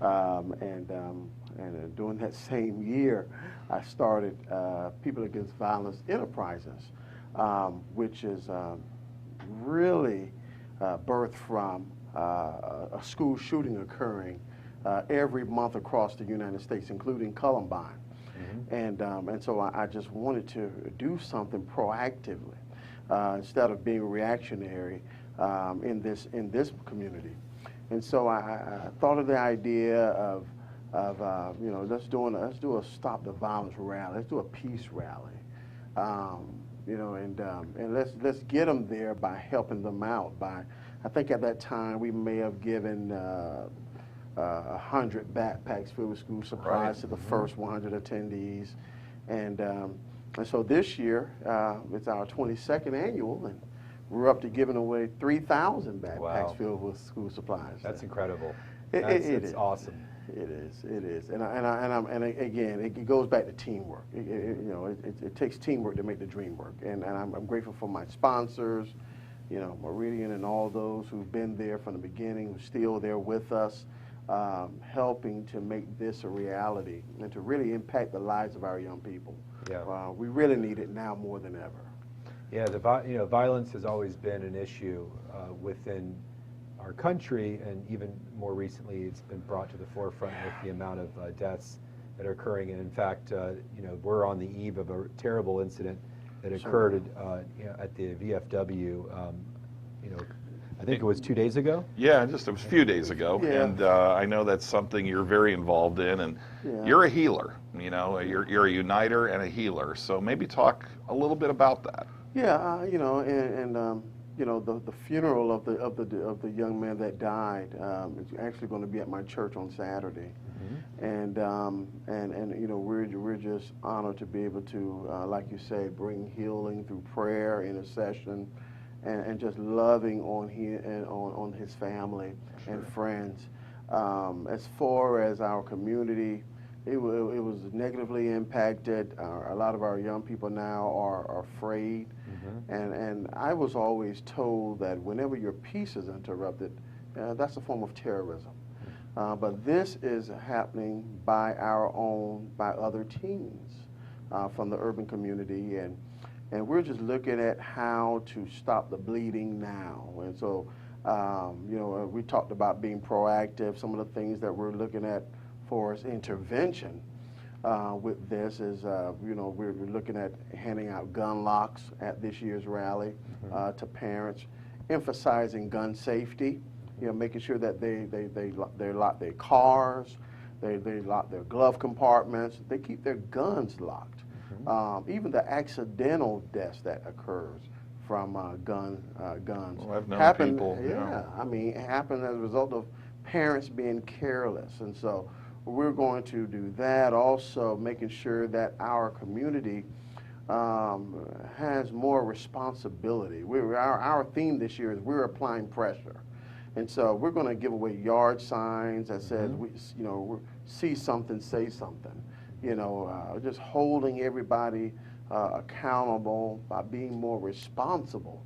Speaker 9: And during that same year, I started People Against Violence Enterprises, which is really birthed from a school shooting occurring every month across the United States, including Columbine. And so I just wanted to do something proactively instead of being reactionary in this community. And so I thought of the idea of you know, let's do a Stop the Violence rally. Let's do a peace rally. You know, and let's get them there by helping them out. I think at that time we may have given 100 backpacks filled with school supplies to the first 100 attendees, and so this year it's our 22nd annual, and we're up to giving away 3,000 backpacks filled with school supplies.
Speaker 2: That's incredible.
Speaker 9: It's
Speaker 2: awesome.
Speaker 9: It is, and again, it goes back to teamwork. You know, it takes teamwork to make the dream work, and I'm grateful for my sponsors, you know, Meridian and all those who've been there from the beginning, who's still there with us, helping to make this a reality and to really impact the lives of our young people.
Speaker 2: Yeah.
Speaker 9: We really need it now more than ever.
Speaker 2: Yeah, you know, violence has always been an issue within our country, and even more recently, it's been brought to the forefront with the amount of deaths that are occurring. And in fact, you know, we're on the eve of a terrible incident that occurred you know, at the VFW. You know, I think it was 2 days ago.
Speaker 1: Yeah, just a few days ago, and I know that's something you're very involved in, and you're a healer. You know, you're a uniter and a healer. So maybe talk a little bit about that.
Speaker 9: Yeah, you know, and you know, the funeral of the young man that died is actually going to be at my church on Saturday, and you know, we're just honored to be able to, like you say, bring healing through prayer, intercession, and just loving on his family and friends. As far as our community, it was negatively impacted. A lot of our young people now are afraid. And I was always told that whenever your peace is interrupted, that's a form of terrorism. But this is happening by other teens from the urban community, and we're just looking at how to stop the bleeding now. And so, you know, we talked about being proactive. Some of the things that we're looking at for as intervention with this is, you know, we're looking at handing out gun locks at this year's rally to parents, emphasizing gun safety, you know, making sure that they lock their cars, they lock their glove compartments, they keep their guns locked. Even the accidental deaths that occurs from guns
Speaker 1: Well, I've known
Speaker 9: happen.
Speaker 1: people,
Speaker 9: I mean, it happened as a result of parents being careless, and so we're going to do that. Also, making sure that our community has more responsibility. Our theme this year is we're applying pressure, and so we're going to give away yard signs that says, you know, see something, say something. You know, just holding everybody accountable by being more responsible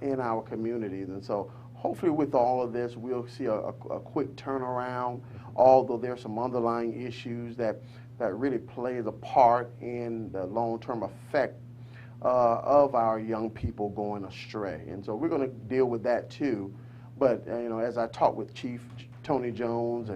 Speaker 9: in our communities, and so hopefully with all of this, we'll see a quick turnaround, although there's some underlying issues that really plays a part in the long-term effect of our young people going astray. And so we're going to deal with that too. But you know, as I talked with Chief Tony Jones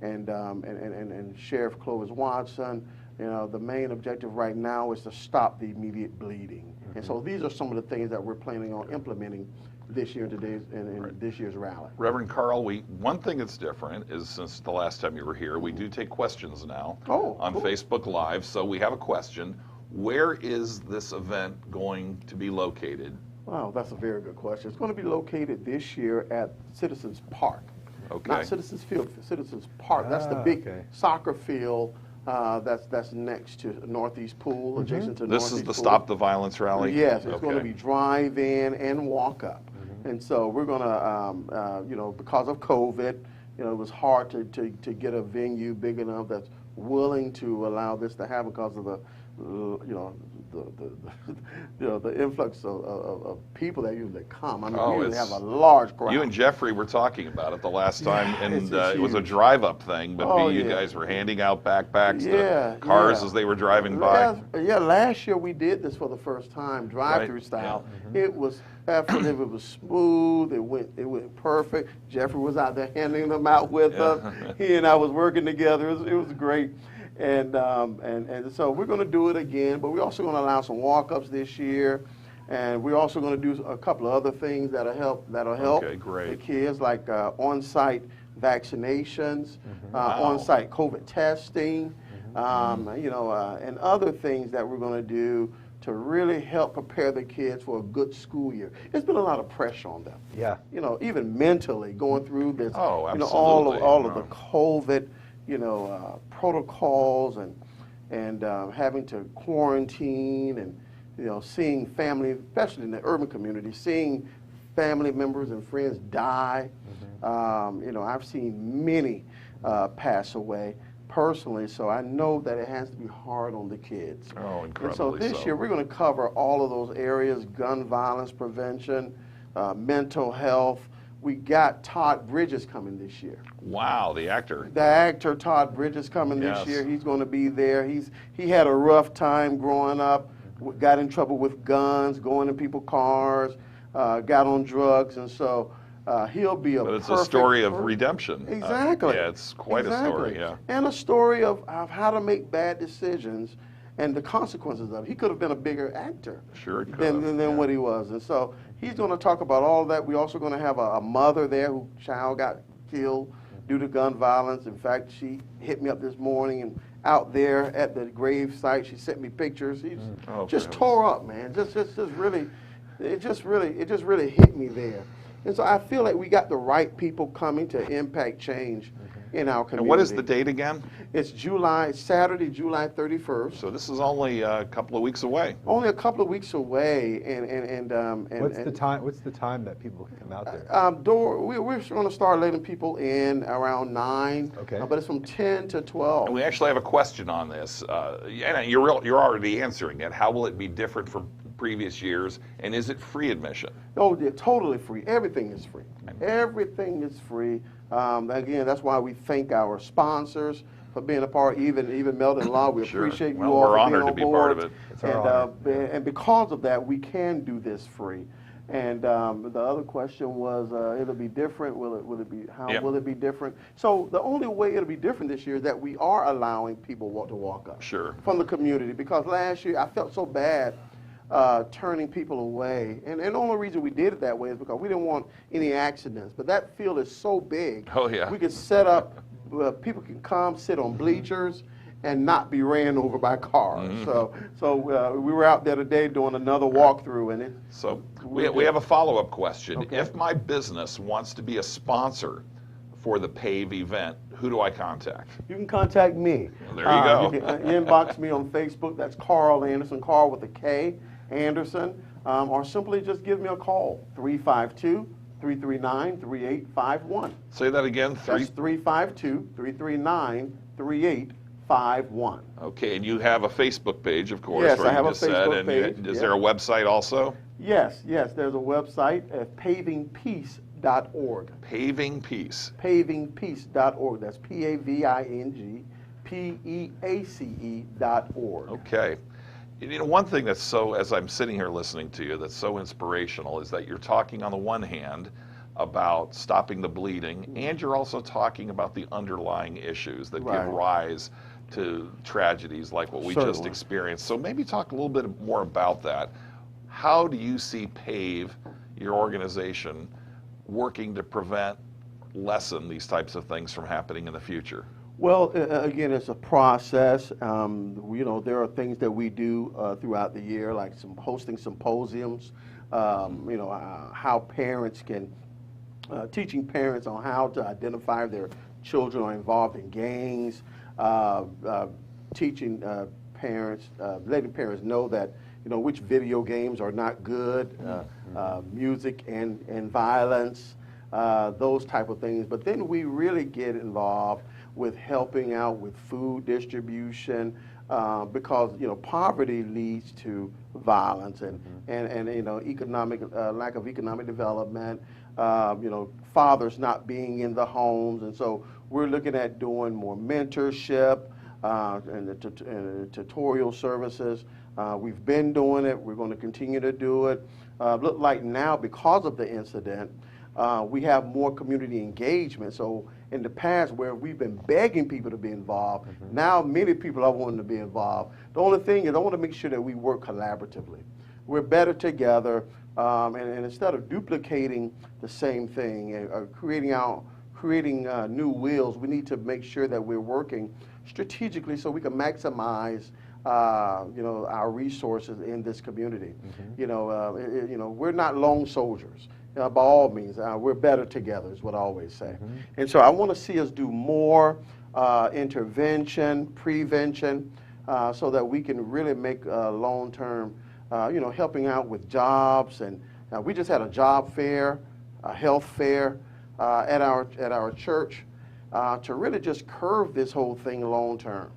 Speaker 9: and Sheriff Clovis Watson, you know, the main objective right now is to stop the immediate bleeding. And so these are some of the things that we're planning on implementing this year in this year's rally.
Speaker 1: Reverend Karl, one thing that's different is since the last time you were here, we do take questions now on Facebook Live. So we have a question. Where is this event going to be located
Speaker 9: Wow, that's a very good question. It's going to be located this year at Citizens Park.
Speaker 1: Okay.
Speaker 9: Not Citizens Field, Citizens Park. That's the big soccer field that's next to Northeast Pool, adjacent to Northeast
Speaker 1: This is the
Speaker 9: Pool.
Speaker 1: Stop the Violence rally?
Speaker 9: Yes, it's going to be drive-in and walk-up. And so we're going to, because of COVID, it was hard to get a venue big enough that's willing to allow this to happen because of the influx of people that usually come. I mean, we usually have a large crowd.
Speaker 1: You and Jeffrey were talking about it the last time, and
Speaker 9: it's
Speaker 1: it was a
Speaker 9: huge.
Speaker 1: drive-up thing, but you
Speaker 9: yeah.
Speaker 1: guys were handing out backpacks to cars as they were driving by.
Speaker 9: Yeah, last year we did this for the first time, drive-through style. It was effortless, it was smooth, it went perfect. Jeffrey was out there handing them out with us. He and I was working together. It was great. And so we're going to do it again, but we're also going to allow some walk-ups this year, and we're also going to do a couple of other things that'll help the kids, like on-site vaccinations, on-site COVID testing, and other things that we're going to do to really help prepare the kids for a good school year. There's been a lot of pressure on them.
Speaker 2: Yeah.
Speaker 9: Even mentally going through this.
Speaker 1: Oh, absolutely.
Speaker 9: All of the COVID. Protocols and having to quarantine and seeing family, especially in the urban community, seeing family members and friends die. I've seen many pass away personally, so I know that it has to be hard on the kids.
Speaker 1: Oh, incredibly
Speaker 9: and so this year we're going to cover all of those areas: gun violence prevention, mental health. We got Todd Bridges coming this year.
Speaker 1: Wow, the actor.
Speaker 9: The actor Todd Bridges coming this year. He's going to be there. He had a rough time growing up, got in trouble with guns, going in people's cars, got on drugs, and so he'll be
Speaker 1: But it's a story of redemption.
Speaker 9: Exactly.
Speaker 1: Yeah, it's quite a story, yeah.
Speaker 9: And a story of how to make bad decisions and the consequences of it. He could have been a bigger actor than what he was. And so he's going to talk about all of that. We're also going to have a mother there whose child got killed due to gun violence. In fact, she hit me up this morning and out there at the grave site, she sent me pictures. He's just tore up, man. It just really hit me there. And so I feel like we got the right people coming to impact change in our community.
Speaker 1: And what is the date again?
Speaker 9: It's Saturday, July 31st.
Speaker 1: So this is only a couple of weeks away.
Speaker 9: Only a couple of weeks away, and
Speaker 2: what's the time? What's the time that people can come out there?
Speaker 9: We're going to start letting people in around 9.
Speaker 2: Okay.
Speaker 9: But it's from 10 to 12.
Speaker 1: And we actually have a question on this. And you're already answering it. How will it be different from previous years, and is it free admission?
Speaker 9: Oh, they're totally free. Everything is free. Everything is free. Again, that's why we thank our sponsors for being a part. Even Meldon Law, we appreciate you all
Speaker 1: we're
Speaker 9: for
Speaker 1: honored
Speaker 9: being
Speaker 1: to
Speaker 9: on
Speaker 1: be
Speaker 9: board.
Speaker 1: part of it.
Speaker 2: It's our honor.
Speaker 9: And because of that, we can do this free. And the other question was, it'll be different. Will it be? How will it be different? So the only way it'll be different this year is that we are allowing people to walk up.
Speaker 1: Sure.
Speaker 9: From the community, because last year I felt so bad turning people away. And the only reason we did it that way is because we didn't want any accidents. But that field is so big.
Speaker 1: Oh, yeah.
Speaker 9: We could set up, people can come, sit on bleachers, and not be ran over by cars. So we were out there today doing another walkthrough. And
Speaker 1: we have a follow-up question.
Speaker 9: Okay.
Speaker 1: If my business wants to be a sponsor for the PAVE event, who do I contact?
Speaker 9: You can contact me.
Speaker 1: There you go.
Speaker 9: You can inbox me on Facebook. That's Karl Anderson, Karl with a K, Anderson. Or simply just give me a call, 352-339-3851.
Speaker 1: Say that again.
Speaker 9: That's 352-339-3851.
Speaker 1: Okay, and you have a Facebook page, of course.
Speaker 9: Yes,
Speaker 1: where
Speaker 9: I have
Speaker 1: you
Speaker 9: a
Speaker 1: just said,
Speaker 9: Facebook
Speaker 1: and
Speaker 9: page,
Speaker 1: is there a website also?
Speaker 9: Yes, there's a website at pavingpeace.org.
Speaker 1: Paving Peace.
Speaker 9: Pavingpeace.org. That's PAVINGPEACE.org.
Speaker 1: Okay. One thing that's as I'm sitting here listening to you, that's so inspirational is that you're talking on the one hand about stopping the bleeding, and you're also talking about the underlying issues that give rise to tragedies like what we just experienced. So maybe talk a little bit more about that. How do you see PAVE, your organization, working to lessen these types of things from happening in the future?
Speaker 9: Well, again, it's a process. There are things that we do throughout the year, like hosting symposiums how parents can, teaching parents on how to identify if their children are involved in gangs, teaching parents, letting parents know that, which video games are not good, music and violence, those type of things. But then we really get involved with helping out with food distribution, because poverty leads to violence and economic lack of economic development. Fathers not being in the homes, and so we're looking at doing more mentorship and the tutorial services. We've been doing it. We're going to continue to do it. Look like now, because of the incident, we have more community engagement. So in the past, where we've been begging people to be involved, now many people are wanting to be involved. The only thing is I want to make sure that we work collaboratively. We're better together, and instead of duplicating the same thing and creating new wheels, we need to make sure that we're working strategically so we can maximize our resources in this community. We're not lone soldiers. By all means, we're better together is what I always say. And so I want to see us do more intervention, prevention, so that we can really make long-term, helping out with jobs. And we just had a job fair, a health fair at our church to really just curve this whole thing long-term.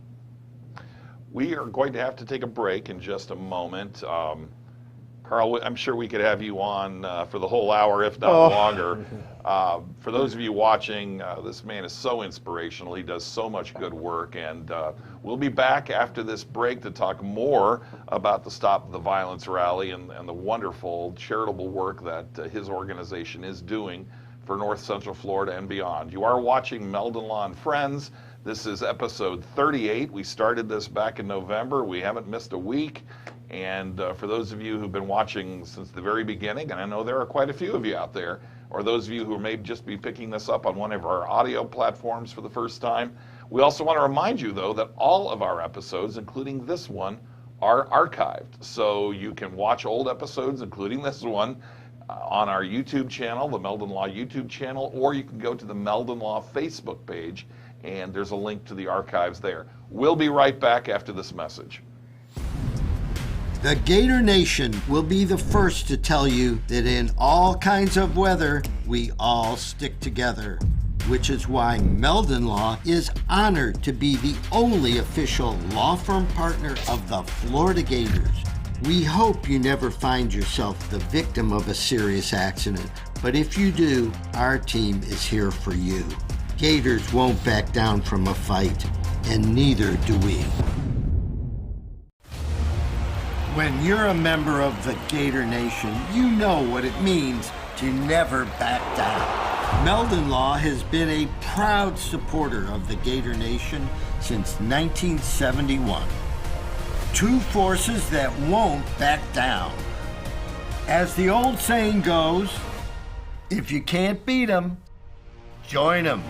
Speaker 1: We are going to have to take a break in just a moment. Karl, I'm sure we could have you on for the whole hour, if not longer. For those of you watching, this man is so inspirational. He does so much good work, and we'll be back after this break to talk more about the Stop the Violence rally and the wonderful charitable work that his organization is doing for North Central Florida and beyond. You are watching Meldon Law and Friends. This is episode 38. We started this back in November. We haven't missed a week. And for those of you who've been watching since the very beginning, and I know there are quite a few of you out there, or those of you who may just be picking this up on one of our audio platforms for the first time, we also want to remind you, though, that all of our episodes, including this one, are archived. So you can watch old episodes, including this one, on our YouTube channel, the Meldon Law YouTube channel, or you can go to the Meldon Law Facebook page, and there's a link to the archives there. We'll be right back after this message.
Speaker 4: The Gator Nation will be the first to tell you that in all kinds of weather, we all stick together, which is why Meldon Law is honored to be the only official law firm partner of the Florida Gators. We hope you never find yourself the victim of a serious accident, but if you do, our team is here for you. Gators won't back down from a fight, and neither do we. When you're a member of the Gator Nation, you know what it means to never back down. Meldon Law has been a proud supporter of the Gator Nation since 1971. Two forces that won't back down. As the old saying goes, if you can't beat them, join them.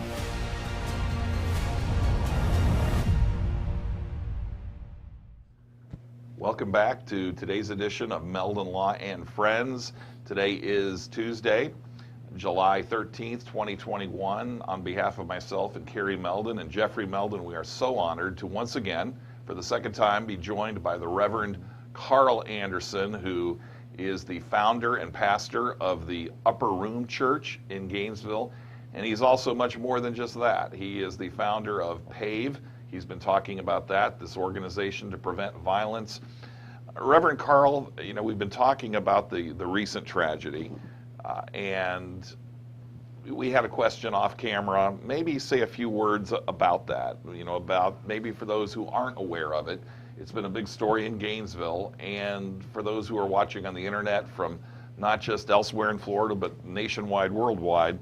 Speaker 1: Welcome back to today's edition of Meldon Law and Friends. Today is Tuesday, July 13th, 2021. On behalf of myself and Carrie Meldon and Jeffrey Meldon, we are so honored to once again, for the second time, be joined by the Reverend Karl Anderson, who is the founder and pastor of the Upper Room Church in Gainesville. And he's also much more than just that. He is the founder of PAVE. He's been talking about that, this organization to prevent violence. Reverend Karl, we've been talking about the recent tragedy, and we had a question off camera. Maybe say a few words about that, about maybe for those who aren't aware of it. It's been a big story in Gainesville, and for those who are watching on the internet from not just elsewhere in Florida, but nationwide, worldwide,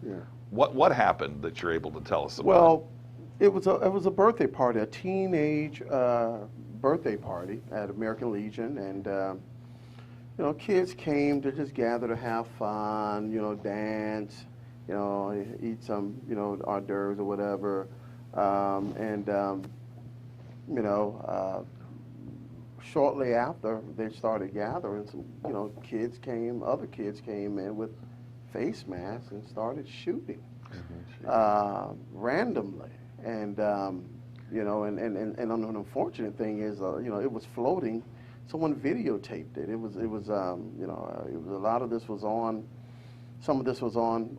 Speaker 1: what happened that you're able to tell us about?
Speaker 9: Well, it was a birthday party, a teenage birthday party at American Legion, and kids came to just gather to have fun, dance, eat some, hors d'oeuvres or whatever, shortly after they started gathering, some other kids came in with face masks and started shooting randomly. And and an unfortunate thing is, it was floating. Someone videotaped it. It was a lot of this was on. Some of this was on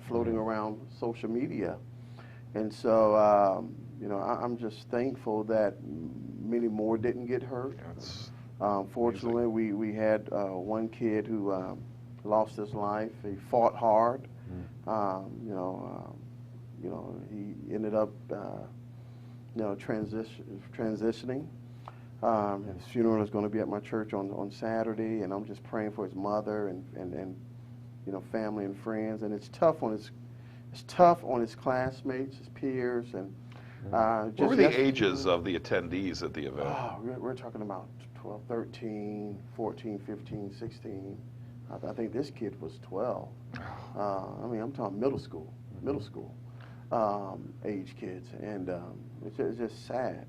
Speaker 9: floating around social media, and so I'm just thankful that many more didn't get hurt. Fortunately, we had one kid who lost his life. He fought hard. He ended up transitioning. His funeral is going to be at my church on Saturday, and I'm just praying for his mother and family and friends. And it's tough on his classmates, his peers, and
Speaker 1: what were the ages of the attendees at the event?
Speaker 9: We're talking about 12, 13, 14, 15, 16. I think this kid was 12. I'm talking middle school age kids, and it's just sad.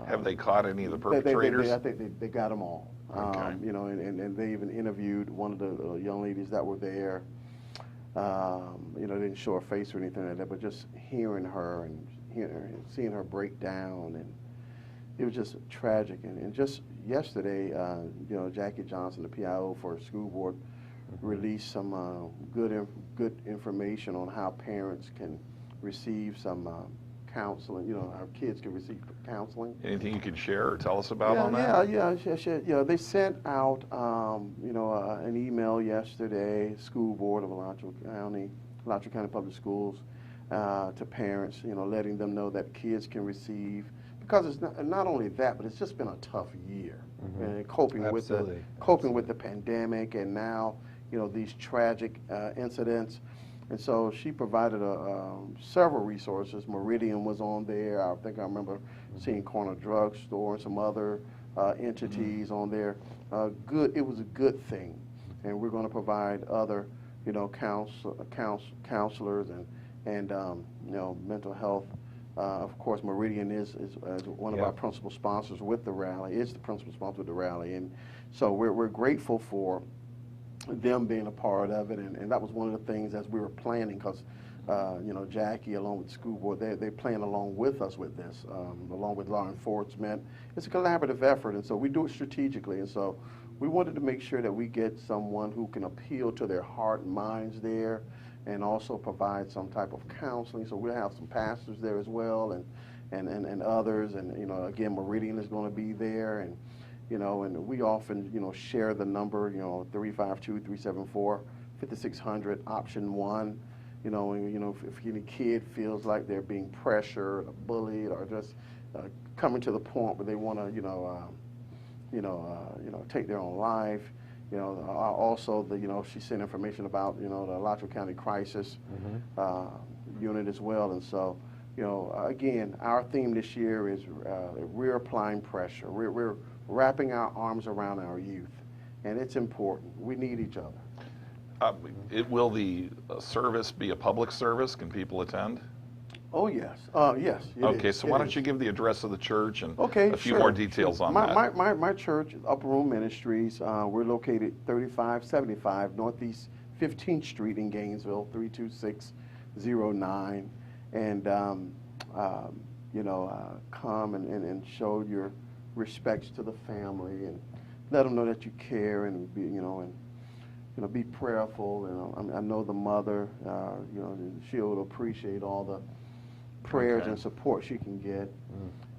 Speaker 1: Have they caught any of the perpetrators?
Speaker 9: I think they got them all.
Speaker 1: Okay.
Speaker 9: And they even interviewed one of the young ladies that were there. They didn't show her face or anything like that, but just hearing her and seeing her break down, and it was just tragic. And just yesterday, Jackie Johnson, the PIO for school board, released some good information on how parents can receive some counseling. Our kids can receive counseling.
Speaker 1: Anything you can share or tell us about on that?
Speaker 9: Yeah. They sent out an email yesterday, school board of Alachua County Public Schools, to parents, letting them know that kids can receive, because it's not only that, but it's just been a tough year, and coping with the pandemic, and now these tragic incidents. And so she provided several resources. Meridian was on there. I think I remember seeing Corner Drug Store and some other entities on there. It was a good thing, and we're going to provide other, counselors and mental health. Of course, Meridian is one of our principal sponsors with the rally. Is the principal sponsor of the rally, and so we're grateful for them being a part of it, and that was one of the things as we were planning, because Jackie, along with the school board, they plan along with us with this, along with law enforcement. It's a collaborative effort, and so we do it strategically, and so we wanted to make sure that we get someone who can appeal to their heart and minds there, and also provide some type of counseling. So we'll have some pastors there as well, and others, and again, Meridian is going to be there, and and we often, share the number, 352-374-5600, option 1. If any kid feels like they're being pressured or bullied or just coming to the point where they want to, take their own life. Also, she sent information about, the Alachua County Crisis Unit as well. And so, again, our theme this year is we're applying pressure. We're wrapping our arms around our youth, and it's important. We need each other.
Speaker 1: Will the service be a public service? Can people attend?
Speaker 9: Oh, yes. Yes.
Speaker 1: Okay, so why don't you give the address of the church and a few more details on that.
Speaker 9: My church, Upper Room Ministries, we're located 3575 Northeast 15th Street in Gainesville, 32609. And, come and show your respects to the family, and let them know that you care, and be, be prayerful. I know the mother, she'll appreciate all the prayers and support she can get.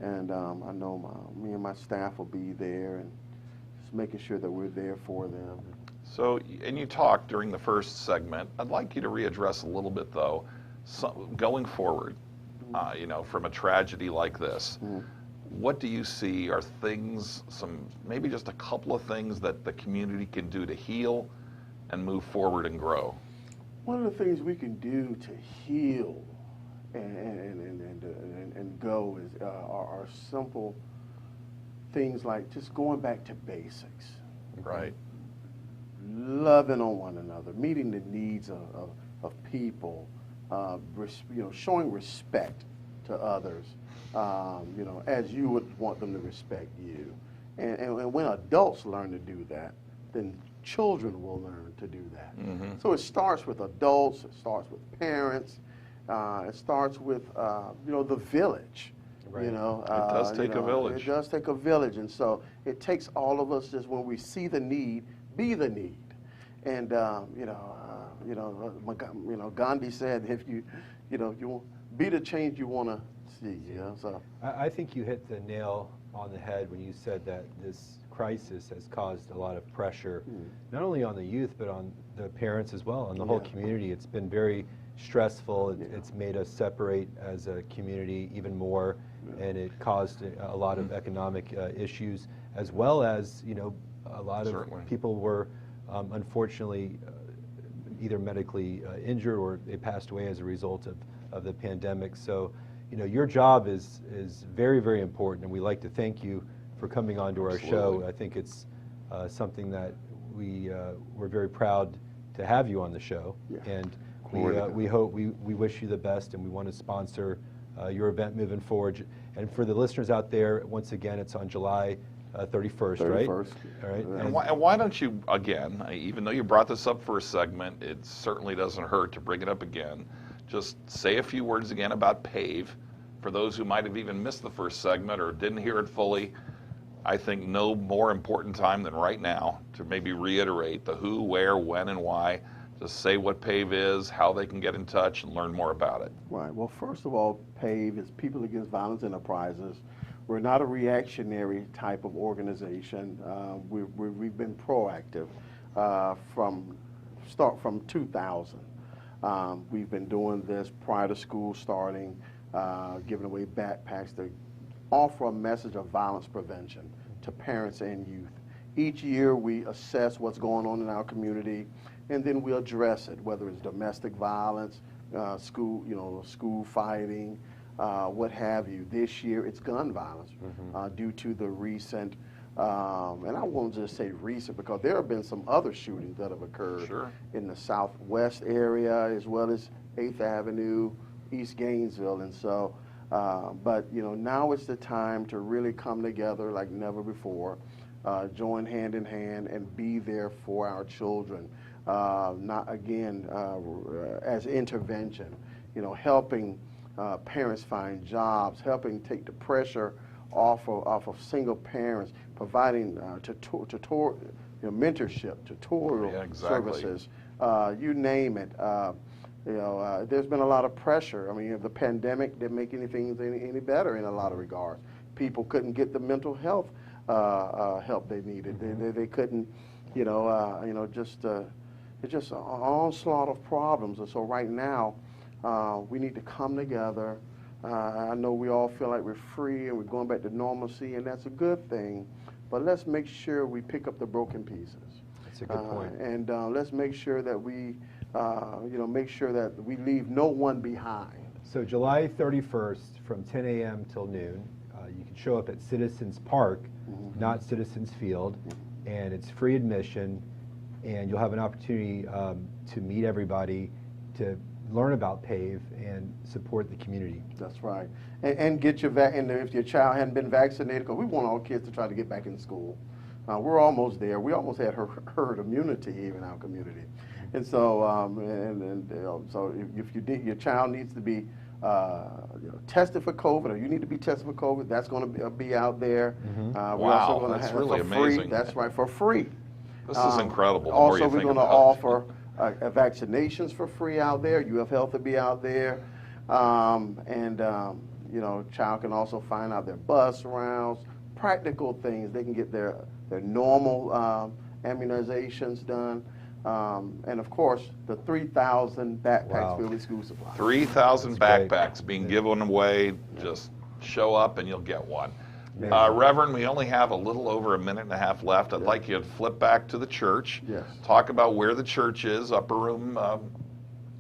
Speaker 9: And I know me and my staff will be there, and just making sure that we're there for them.
Speaker 1: So, and you talked during the first segment. I'd like you to readdress a little bit, though, going forward, from a tragedy like this. What do you see are things, maybe just a couple of things that the community can do to heal and move forward and grow?
Speaker 9: One of the things we can do to heal and go are simple things like just going back to basics.
Speaker 1: Right.
Speaker 9: Loving on one another, meeting the needs of people, showing respect to others, you know, as you would want them to respect you. And when adults learn to do that, then children will learn to do that. So it starts with adults, it starts with parents, it starts with, you know, the village.
Speaker 2: Right.
Speaker 9: You know,
Speaker 1: It does take a village.
Speaker 9: It does take a village, and so it takes all of us. Just when we see the need, be the need, and Gandhi said, if you be the change you want to see. You know, so
Speaker 2: I think you hit the nail on the head when you said that this crisis has caused a lot of pressure, not only on the youth but on the parents as well, and the whole community. It's been very stressful. It's made us separate as a community even more, and it caused a lot of economic issues, as well as, you know, a lot of people were unfortunately either medically injured or they passed away as a result of the pandemic. So, you know, your job is very, very important, and we like to thank you for coming on to our show. I think it's something that we're very proud to have you on the show, and we hope, we wish you the best, and we want to sponsor your event moving forward. And for the listeners out there, once again, it's on July 31st, right? All right.
Speaker 1: And why don't you, again, even though you brought this up for a segment, it certainly doesn't hurt to bring it up again. Just say a few words again about PAVE. For those who might have even missed the first segment or didn't hear it fully, I think no more important time than right now to maybe reiterate the who, where, when, and why. Just say what PAVE is, how they can get in touch, and learn more about it.
Speaker 9: Right. Well, first of all, PAVE is People Against Violence Enterprises. We're not a reactionary type of organization. We've been proactive from 2000. We've been doing this prior to school starting, giving away backpacks to offer a message of violence prevention to parents and youth. Each year we assess what's going on in our community, and then we address it, whether it's domestic violence, school fighting, what have you. This year it's gun violence due to the recent, and I won't just say recent because there have been some other shootings that have occurred in the southwest area as well as 8th Avenue, East Gainesville, and so, but you know, now it's the time to really come together like never before, join hand in hand and be there for our children. Not again as intervention, you know, helping parents find jobs, helping take the pressure off of single parents, providing mentorship, tutorial services, you name it. There's been a lot of pressure. I mean, the pandemic didn't make anything any better in a lot of regards. People couldn't get the mental health help they needed. They couldn't, it's just an onslaught of problems. And so right now, we need to come together. I know we all feel like we're free and we're going back to normalcy, and that's a good thing. But let's make sure we pick up the broken pieces.
Speaker 2: That's a good point.
Speaker 9: And let's make sure that we, we leave no one behind.
Speaker 2: So July 31st from 10 a.m. till noon, you can show up at Citizens Park, not Citizens Field, and it's free admission, and you'll have an opportunity to meet everybody, to learn about PAVE and support the community.
Speaker 9: That's right. And get your and if your child hadn't been vaccinated, because we want all kids to try to get back in school. We're almost there. We almost had herd immunity here in our community. And so, so if your child needs to be tested for COVID, or you need to be tested for COVID, that's going to be out there.
Speaker 1: We're also going to have really for
Speaker 9: free.
Speaker 1: Amazing.
Speaker 9: That's right, for free.
Speaker 1: This is incredible.
Speaker 9: Also, we're going to offer vaccinations for free out there. UF Health will be out there. Child can also find out their bus routes, practical things. They can get their normal immunizations done. And of course, the 3,000 backpacks filled with school supplies.
Speaker 1: 3,000 backpacks being given away. Just show up and you'll get one. Reverend, we only have a little over a minute and a half left. I'd like you to flip back to the church.
Speaker 9: Yes.
Speaker 1: Talk about where the church is, Upper Room.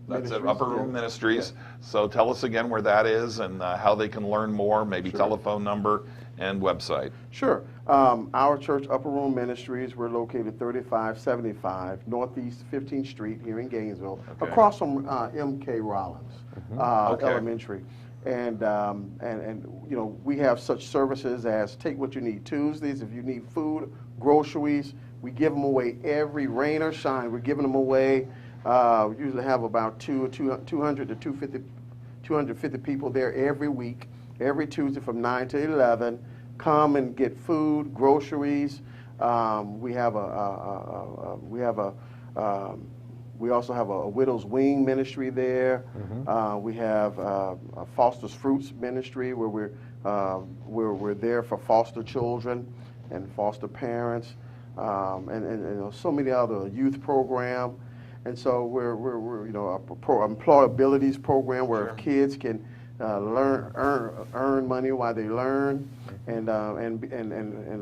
Speaker 1: That's it, Upper Room Ministries.
Speaker 9: Yeah.
Speaker 1: So tell us again where that is and how they can learn more, maybe telephone number and website.
Speaker 9: Sure. Our church, Upper Room Ministries, we're located 3575 Northeast 15th Street here in Gainesville, across from M.K. Rollins Elementary. And you know, we have such services as Take What You Need Tuesdays. If you need food, groceries, we give them away every rain or shine. We're giving them away. We usually have about 200 to 250 people there every week, every Tuesday from 9 to 11. Come and get food, groceries. We also have a Widow's Wing ministry there. We have a Foster's Fruits ministry where we're there for foster children and foster parents, and so many other youth program. And so we're you know, a employabilities program where kids can earn money while they learn, and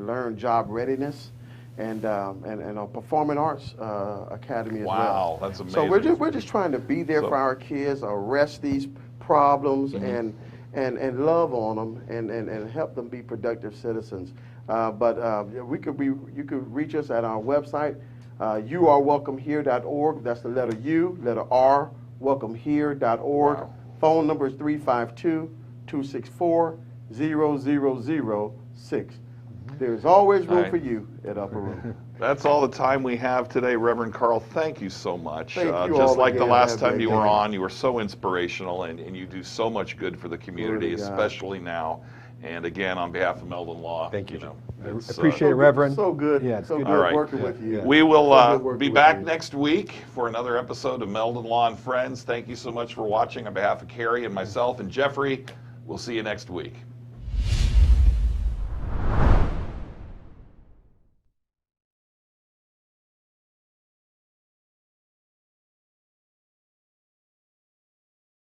Speaker 9: learn job readiness. And a performing arts academy as well.
Speaker 1: Wow, that's amazing.
Speaker 9: So we're just trying to be there for our kids, arrest these problems, and love on them, and help them be productive citizens. But you could reach us at our website, youarewelcomehere.org. That's the letter U, letter R, welcomehere.org.
Speaker 1: Wow.
Speaker 9: Phone number is 352-264-0006. There's always room for you at Upper Room.
Speaker 1: That's all the time we have today, Reverend Karl. Thank you so much.
Speaker 9: Thank you
Speaker 1: Just
Speaker 9: all
Speaker 1: like the
Speaker 9: again.
Speaker 1: last
Speaker 9: Have a
Speaker 1: time you
Speaker 9: great
Speaker 1: were
Speaker 9: day.
Speaker 1: on, you were so inspirational, and you do so much good for the community,
Speaker 9: Glory to God.
Speaker 1: especially now. And again, on behalf of Meldon Law,
Speaker 2: Thank you.
Speaker 1: I
Speaker 2: Appreciate it, Reverend.
Speaker 9: So good.
Speaker 2: Yeah, it's
Speaker 9: so
Speaker 2: good.
Speaker 9: good
Speaker 1: All right.
Speaker 9: working with you.
Speaker 1: We will
Speaker 9: So good working
Speaker 1: be
Speaker 9: with
Speaker 1: back
Speaker 9: you.
Speaker 1: next week for another episode of Meldon Law and Friends. Thank you so much for watching. On behalf of Carrie and myself and Jeffrey, we'll see you next week.